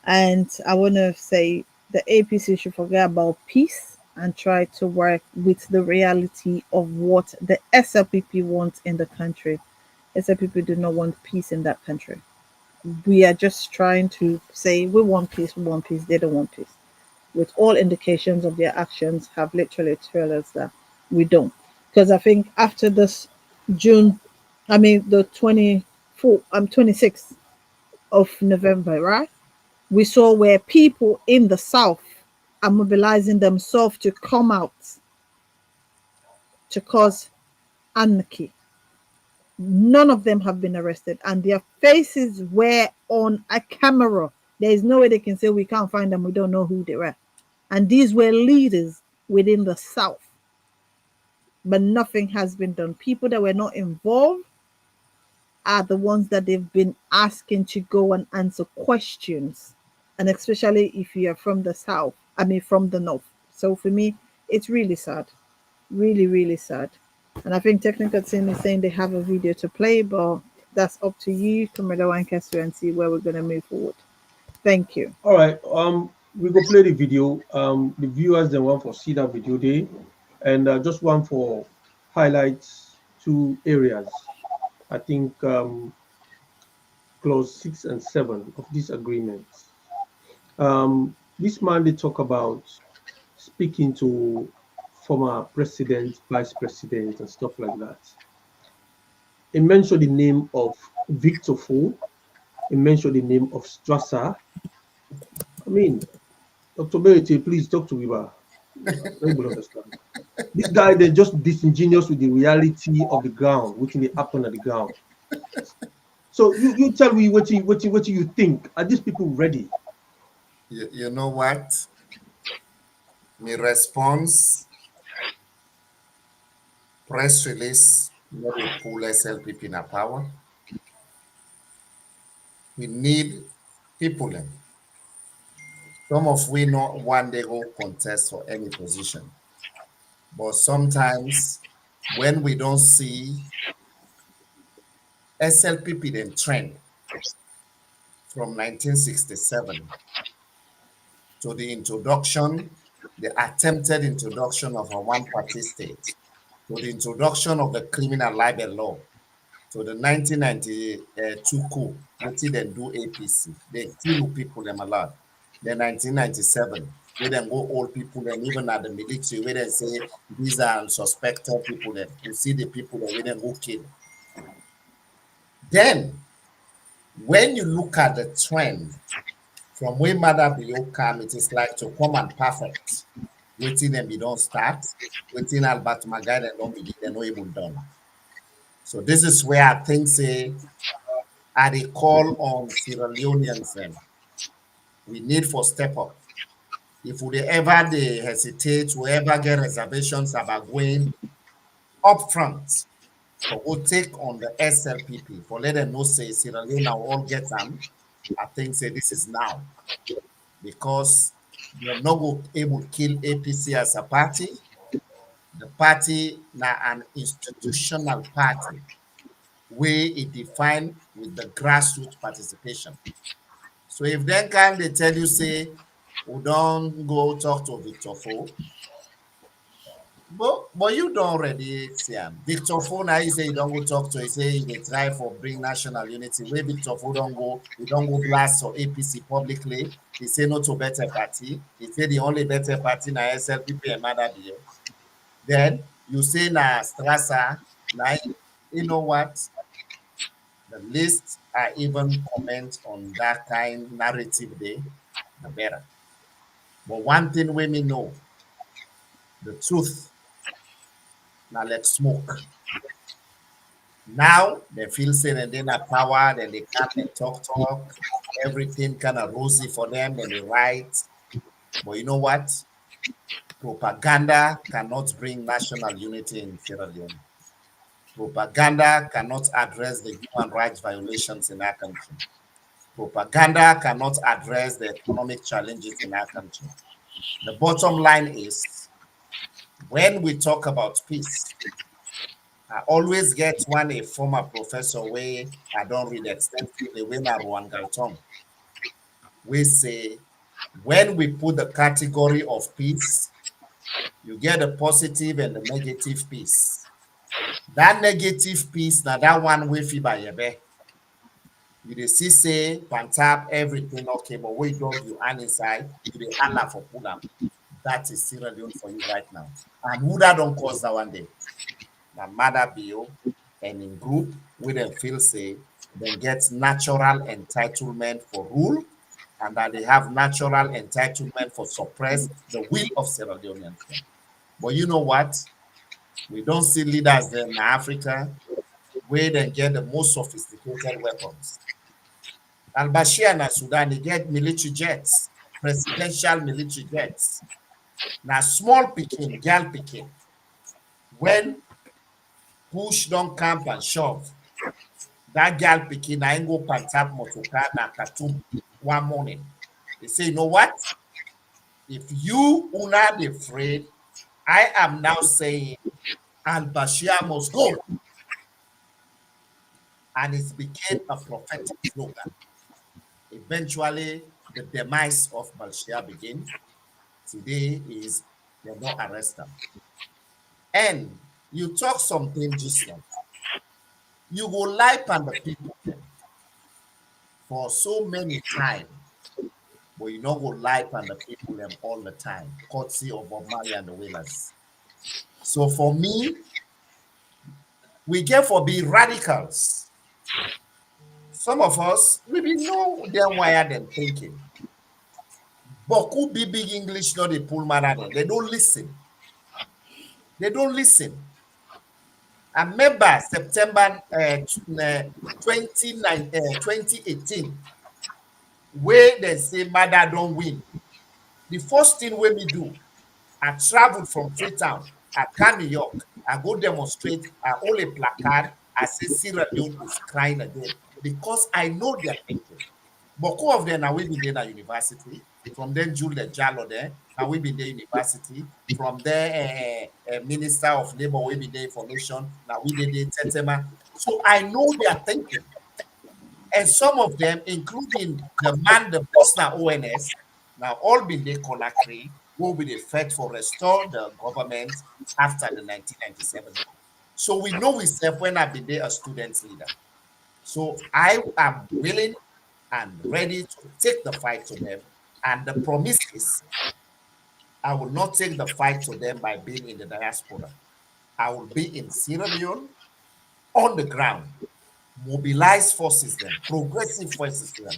And I want to say the APC should forget about peace and try to work with the reality of what the SLPP wants in the country. SLPP do not want peace in that country. We are just trying to say we want peace, we want peace. They don't want peace. With all indications of their actions have literally told us that we don't. Because I think after this June, I mean the 24th, 26th of November, right? We saw where people in the South are mobilizing themselves to come out to cause anarchy. None of them have been arrested, and their faces were on a camera. There is no way they can say we can't find them, we don't know who they were. And these were leaders within the South, but nothing has been done. People that were not involved are the ones that they've been asking to go and answer questions, and especially if you're from the South, I mean, from the North. So for me, it's really sad, really, really sad. And I think Technical Team is saying they have a video to play, but that's up to you, Commander Lancaster, and see where we're going to move forward. Thank you. All right. We go play the video. The viewers then want for see that video day, and just one for highlights two areas. I think clause 6 and 7 of this agreement. This man they talk about speaking to former president, vice president, and stuff like that. He mentioned the name of Victor Fu. He mentioned the name of Strasser. I mean, Dr. Berete, please talk to Wiba. Let me understand. This guy, they're just disingenuous with the reality of the ground, what they happen at the ground. So you tell me what you think. Are these people ready? You know what? My response, press release, not a pull SLPP in a power. We need people. Some of we not one day go contest for any position. But sometimes when we don't see SLPP then trend from 1967 to the introduction, the attempted introduction of a one-party state, to the introduction of the criminal libel law, to the 1992 coup, what did they do APC? They kill people them a lot. Then 1997, we then go old people and even at the military, we then say these are suspected people that we see the people that we then go kill. Then When you look at the trend from when Mother Bio come, it is like to come and perfect. Waiting them, you don't start. Waiting Albert Magad and don't begin, they're not even done. So this is where I think say, I they call on Sierra Leoneans then. We need for step up. If we ever they hesitate, we ever get reservations about going up front, for we'll take on the SLPP, for let them know say Sierra Leone now all get them. I think say this is now. Because they're not able to kill APC as a party. The party now an institutional party where it defined with the grassroots participation. So if then can they tell you say, we don't go talk to Victor Fo, but you don't already see him. Victor Fo now he say you don't go talk to, he say they try for bring national unity. Where Victor Fo don't go blast or APC publicly. He say no to better party. He say the only better party na SLPP and Mother Bio. Then you say na Strasser, now you know what? The least I even comment on that kind narrative day, the better. But one thing we may know, the truth, now let's smoke. Now they feel saying and then a power, then they come and talk, everything kind of rosy for them, and they write. But you know what? Propaganda cannot bring national unity in Sierra Leone. Propaganda cannot address the human rights violations in our country. Propaganda cannot address the economic challenges in our country. The bottom line is, when we talk about peace, I always get one a former professor where I don't read extensively, when I Ruan Galton, we say, when we put the category of peace, you get the positive and the negative peace. That negative peace, now that one way fi by yebe. You dey see say pantap everything okay, but wait dog you and inside, you dey Allah for pull am. That is Sierra Leone for you right now. And who that don't cause that one day? Now Mother Bio and in group we them feel say they get natural entitlement for rule and that they have natural entitlement for suppress the will of Sierra Leoneans. But you know what? We don't see leaders there in Africa where they get the most sophisticated weapons. Al-Bashir and Sudan, they get military jets, presidential military jets. Now, small picking, girl picking, when push don't camp and shove, that girl picking, I ain't go pantap motoka na Khartoum one morning. They say, you know what? If you are not afraid, I am now saying Al-Bashir must go. And it became a prophetic slogan. Eventually, the demise of Bashir begins. Today is they don't arrest them. And you talk something just now. You go lie on the people then for so many times, but you not go lie on the people them all the time, courtesy of Bob Marley and the Wailers. So for me, we get for be radicals. Some of us, we be know them wired and thinking. But who be big English, not they pull matter, they don't listen. They don't listen. I remember September 2018, where they say Mother don't win. The first thing we me do, I traveled from Freetown, I come New York, I go demonstrate, I hold a placard, I say Sierra Leone is crying again because I know their thinking. But two of them now we been there at university. From then Jules Jallo there, and we been there university. From there, Minister of Labor, we been there information. Now we did there Tetema. So I know they are thinking. And some of them, including the man, the boss now ONS, now all been there Conakry, will be the fight for restore the government after the 1997. So we know we self when I've been there a student leader. So I am willing and ready to take the fight to them. And the promise is, I will not take the fight to them by being in the diaspora. I will be in Sierra Leone on the ground, mobilize forces then, progressive forces then.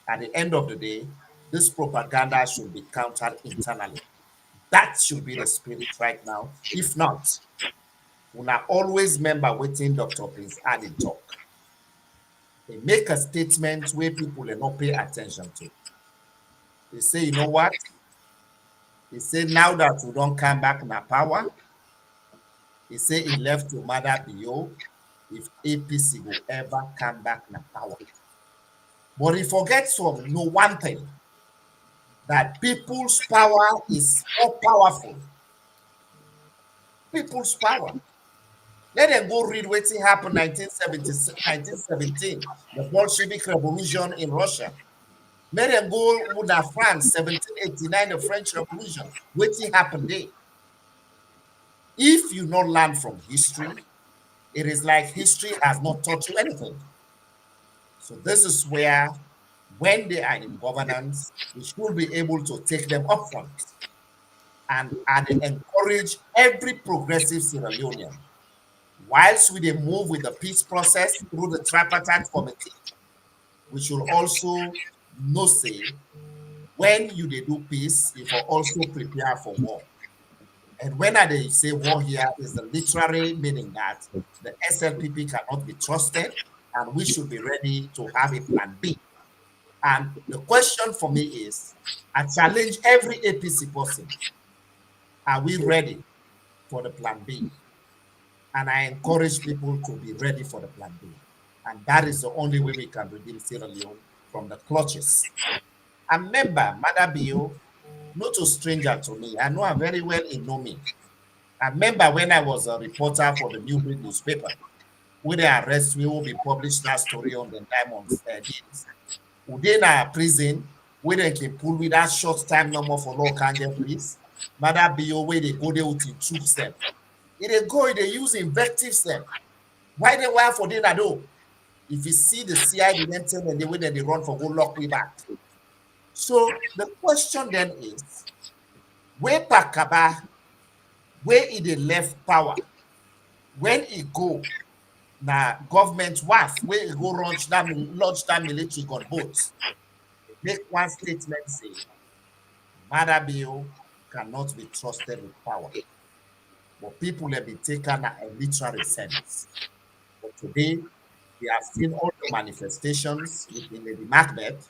At the end of the day, this propaganda should be countered internally. That should be the spirit right now. If not, una always remember waiting Dr. Prince Adin talk. They make a statement where people will not pay attention to. They say, you know what? They say now that we don't come back in power, he say he left to Mother Bio if APC will ever come back in power. But he forgets to know one thing, that people's power is more powerful. People's power. Let them go read what happened 1917, the Bolshevik Revolution in Russia. Let them go with France, 1789, the French Revolution. What happened there? If you not learn from history, it is like history has not taught you anything. So this is where, when they are in governance, we should be able to take them up front and encourage every progressive Sierra Leonean. Whilst we move with the peace process through the Tripartite Committee, we should also know say, when you do peace, you will also prepare for war. And when they say war here is the literary meaning that the SLPP cannot be trusted and we should be ready to have a plan B. And the question for me is, I challenge every APC person, are we ready for the plan B? And I encourage people to be ready for the plan B. And that is the only way we can redeem Sierra Leone from the clutches. And remember, Mother Bio, not a stranger to me. I know her very well, he know me. I remember when I was a reporter for the New Breed newspaper, when they arrest me, will be published that story on the Diamonds deals. Within our prison, where they can pull with that short time number for law can't please. Mother Bio, where they go there with troops them. If they go, they use invectives them. Why they wire for dinner though? If you see the CI, then tell them the way that they run for go lock me back. So the question then is, where Pakaba, where he left power, when he go na government wife, where he go launch that military gunboats, make one statement say, Mother Bio cannot be trusted with power. But people have been taken a literal sense. But today, we have seen all the manifestations within Lady Macbeth,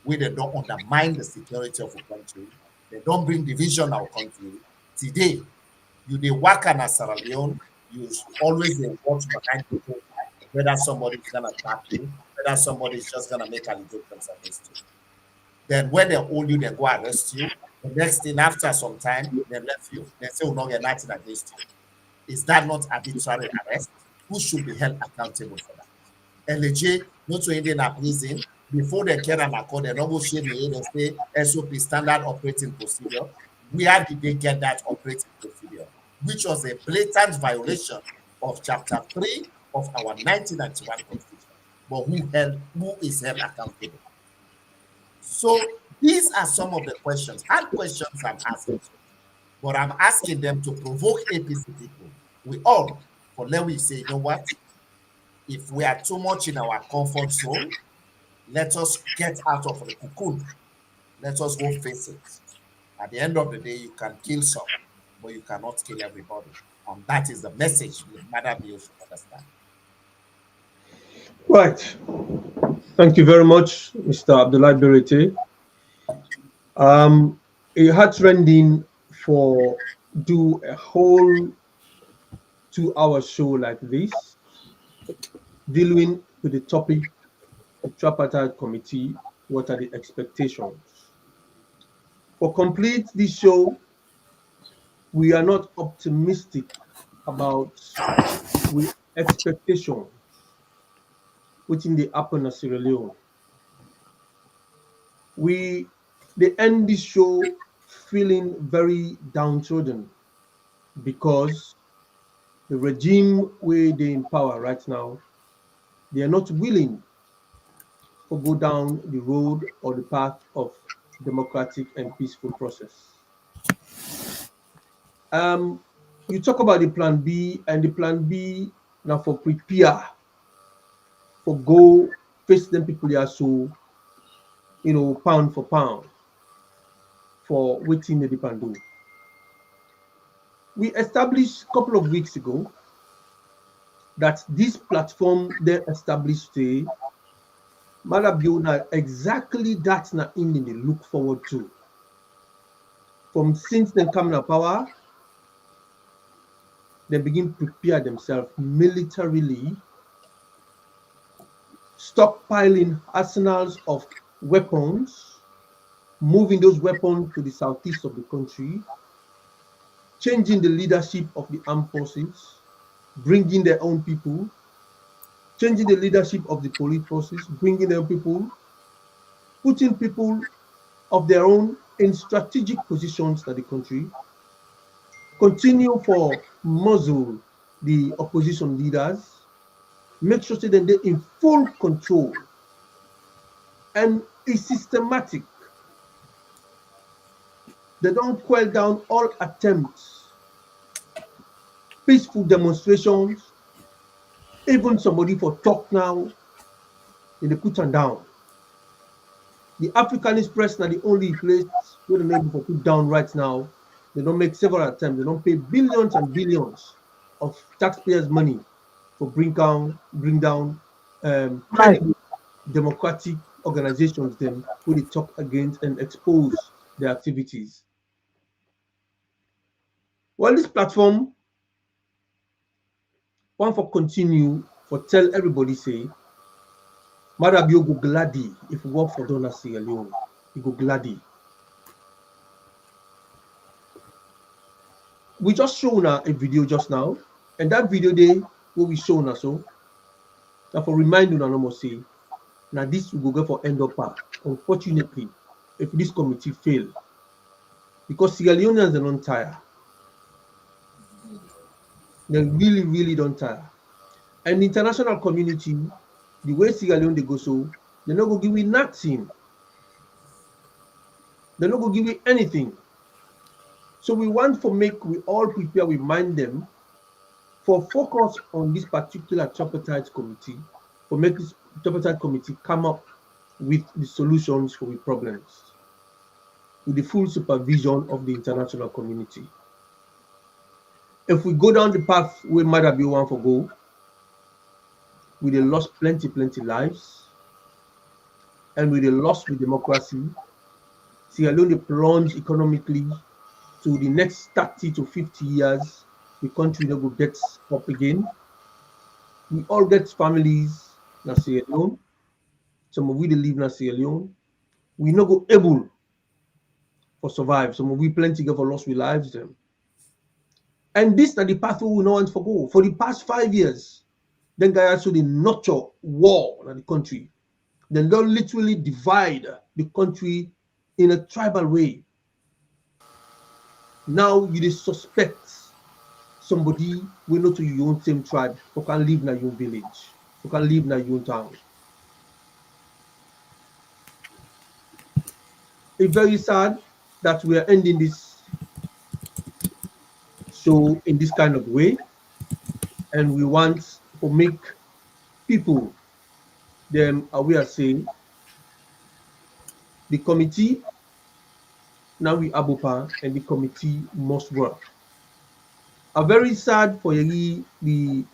where they don't undermine the security of a country. They don't bring division in our country. Today, you dey work in Sierra Leone, you always watch behind people, whether somebody is gonna attack you, whether somebody is just gonna make allegations against you. Then when they hold you, they go arrest you. The next thing, after some time, they left you. They say we'll not get nothing against you. Is that not arbitrary arrest? Who should be held accountable for that? LJ, not to Indian prison, before they carry an accord, they don't go share the they say SOP, standard operating procedure. Where did they get that operating procedure? Which was a blatant violation of Chapter 3 of our 1991 Constitution. But who is held accountable? So these are some of the questions, hard questions I'm asking. But I'm asking them to provoke APC people. We all, for let we say, you know what? If we are too much in our comfort zone, let us get out of the cocoon. Let us go face it. At the end of the day, you can kill some, but you cannot kill everybody. And that is the message the Mother Bio should understand. Right. Thank you very much, Mr. Abdullah Berete. A heart-rending for do a whole 2-hour show like this, dealing with the topic, the Tripartite Committee, what are the expectations? For complete this show, we are not optimistic about with expectations within the happen of Sierra Leone. They end this show feeling very downtrodden because the regime where they in power right now, they are not willing to go down the road or the path of democratic and peaceful process. You talk about the plan B, and the plan B now for prepare for go face them people here, so pound for pound for waiting the dip and do. We established a couple of weeks ago that this platform they established today, Malabio na exactly that's not in they look forward to. From since they come to power, they begin prepare themselves militarily, stockpiling arsenals of weapons, moving those weapons to the southeast of the country, changing the leadership of the armed forces, bringing their own people, changing the leadership of the police forces, bringing their own people, putting people of their own in strategic positions in the country, continue for muzzle the opposition leaders, make sure that they're in full control, and is systematic. They don't quell down all attempts, peaceful demonstrations, even somebody for talk now, and they put them down. The Africanist press now the only place where they're able to put down right now. They don't make several attempts. They don't pay billions and billions of taxpayers' money for bring down credible democratic organizations them who they talk against and expose their activities. Well, this platform want for continue for tell everybody say Marabio go gladdy if we work for Donna Sierra Leone. He go gladdy. We just shown a video just now, and that video there where we shown us so that for remind you no more say now this will go for end up. Unfortunately, if this committee fail, because Sierra Leoneans are not tired. They really, really don't tire. And the international community, the way Sierra Leone they go so, they're not gonna give you nothing. They're not gonna give you anything. So we want to make we all prepare, we mind them for focus on this particular tripartite committee, for make this tripartite committee come up with the solutions for the problems, with the full supervision of the international community. If we go down the path where Madabi want to go, we they lost plenty lives, and we they lost with democracy. Sierra Leone plunge economically to the next 30 to 50 years, the country will get up again. We all get families in Sierra Leone. Some of we they live in Sierra Leone. We not go able for survive. Some of we plenty get for lost with lives them. And this is the pathway we know and for go. For the past 5 years, then guys so they nurture war in the country. Then they literally divide the country in a tribal way. Now you suspect somebody will not to your own same tribe who can live in your own village, who can live in your own town. It's very sad that we are ending this show in this kind of way, and we want to make people them aware saying the committee now we abopa and the committee must work. Are very sad for the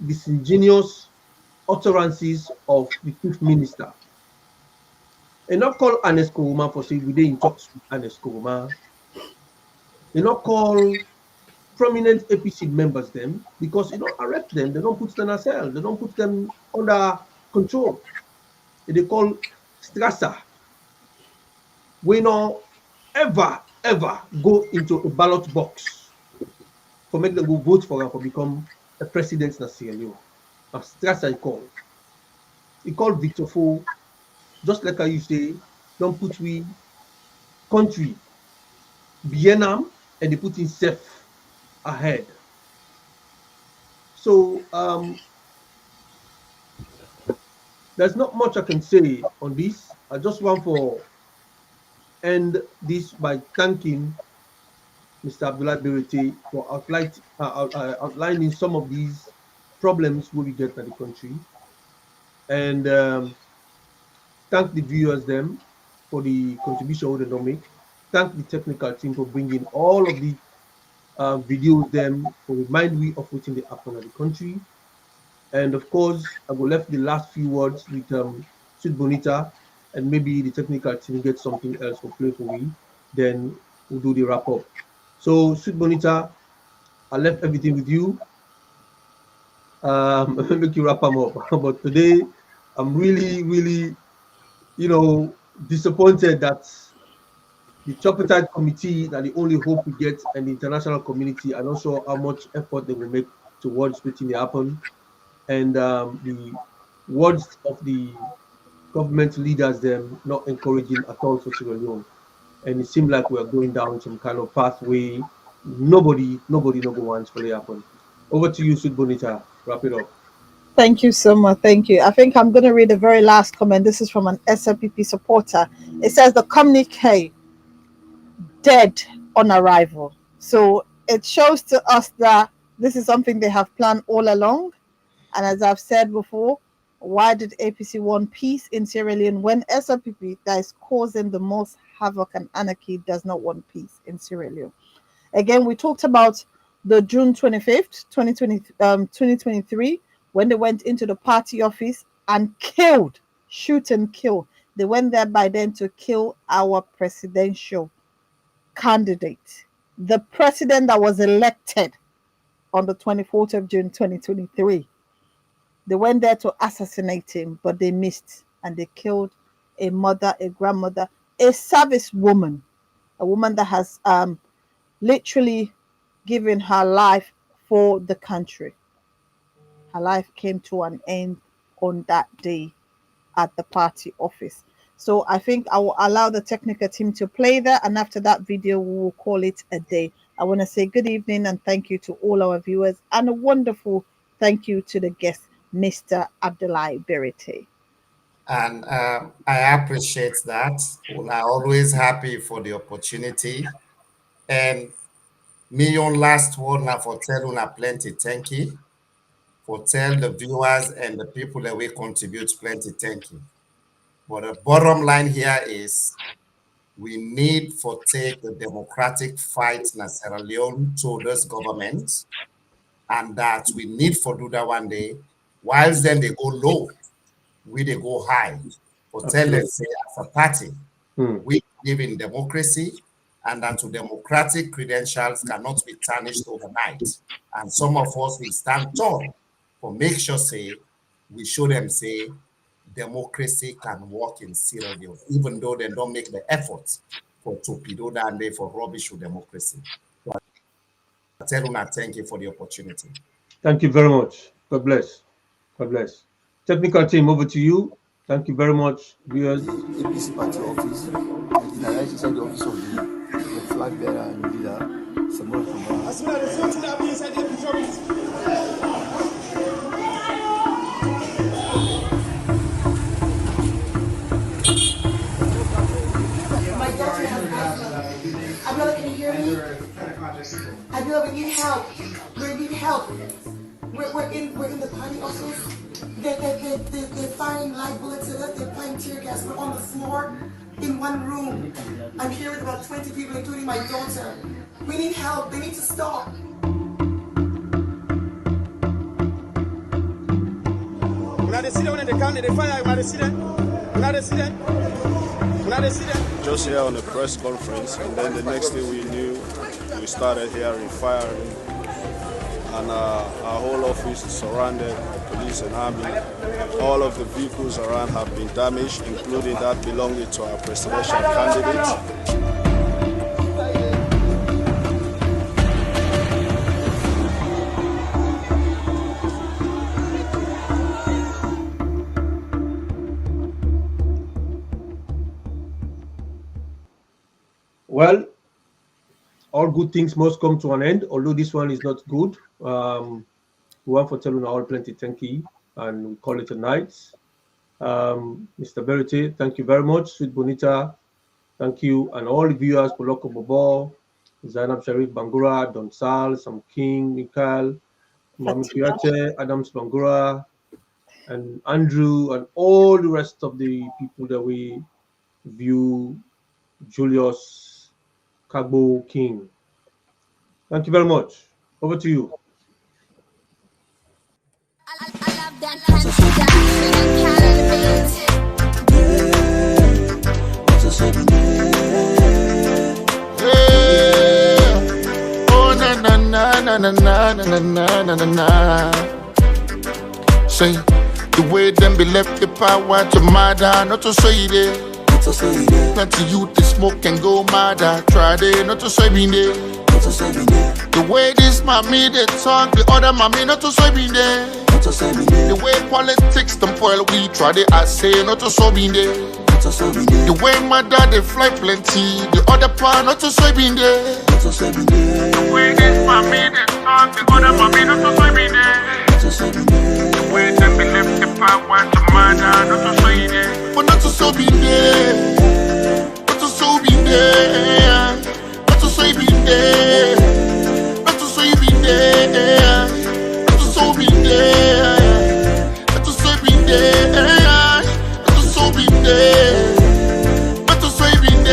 disingenuous utterances of the chief minister. And not call Anes Koroma for saying we didn't talk to Anes Koroma. They not call prominent APC members them because they don't arrest them, they don't put them in a cell, they don't put them under control. They call Strasser. We don't ever go into a ballot box for make them go vote for him for become a president in Sierra Leone. Strasser he called Victor Fo, just like I used to say, don't put we country Vietnam and they put himself ahead. So there's not much I can say on this. I just want to end this by thanking Mr. Abdullah Berete for outlining some of these problems we get in the country. and thank the viewers them for the contribution they don't make. Thank the technical team for bringing all of the videos them for remind we of what's in the happen of the country. And of course, I will left the last few words with Sweet Bonita, and maybe the technical team get something else for play for we. Then we'll do the wrap up. So Sweet Bonita, I left everything with you. Make you wrap them up. But today, I'm really, really, disappointed that the Tripartite Committee that the only hope we get and the international community are not sure how much effort they will make towards making it happen. And the words of the government leaders them not encouraging at all for Sierra Leone. And it seems like we are going down some kind of pathway. Nobody no go wants for it happen. Over to you, Sud Bonita. Wrap it up. Thank you so much. Thank you. I think I'm going to read the very last comment. This is from an SLPP supporter. It says the communique dead on arrival. So it shows to us that this is something they have planned all along. And as I've said before, why did APC want peace in Sierra Leone when SLPP, that is causing the most havoc and anarchy, does not want peace in Sierra Leone? Again, we talked about the June 25th, 2023, when they went into the party office and killed, shoot and kill. They went there by then to kill our presidential candidate, the president that was elected on the 24th of June 2023. They went there to assassinate him, but they missed and they killed a mother, a grandmother, a service woman, a woman that has literally given her life for the country. Her life came to an end on that day at the party office. So I think I will allow the technical team to play that, and after that video, we will call it a day. I want to say good evening and thank you to all our viewers, and a wonderful thank you to the guest, Mr. Abdullahi Berete. And I appreciate that. We are always happy for the opportunity. And me on last word now for tell una plenty thank you. For tell the viewers and the people that will contribute plenty thank you. But the bottom line here is we need for take the democratic fight in Sierra Leone to this government, and that we need for do that one day. Whilst then they go low, we they go high. For tell them say as a party, we live in democracy, and that to democratic credentials cannot be tarnished overnight. And some of us will stand tall for make sure say we show them say democracy can work in Sierra Leone, even though they don't make the efforts for torpedo that day for rubbish with democracy. So I tell you, thank you for the opportunity. Thank you very much. God bless. God bless. Technical team, over to you. Thank you very much, viewers. APC party office, and I right inside the office of the flag bearer and leader, Samuel Abdullah, can you hear me? Abdullah, we need help. We need help. We're in the party office. They're firing live bullets at us. They're firing tear gas. We're on the floor in one room. I'm here with about 20 people, including my daughter. We need help. They need to stop. Just here on the press conference, and then the next thing we knew, we started hearing firing, and our whole office is surrounded by police and army. All of the vehicles around have been damaged, including that belonging to our presidential candidate. Well, all good things must come to an end, although this one is not good. We want for telling all plenty thank you, and we call it a night. Mr. Berete, thank you very much. Sweet Bonita, thank you. And all the viewers, Poloko Bobo, Zainab Sharif Bangura, Don Sal, Sam King, Mikal, Mohamed Fiache, Adams Bangura, and Andrew and all the rest of the people that we view Julius Kagbo King. Thank you very much. Over to you. Oh na na na na na na na na na na. Say the way them be left the power to murder, not to say it. Plenty youth they smoke and go mad. Try they not to say me there. The way this mommy they talk, the other mommy not to say me there. The way politics them spoil we try they I say not to say me there. The way my dad they fly plenty, the other part not to say me there. The way this mommy they talk, the other mommy not to say me there. The way them be left the power to murder, not to say there. But not to say me there. Not to say me there. Not to say me there. Not to say me there. Not to say me there. Not to say me there. Not to say me there.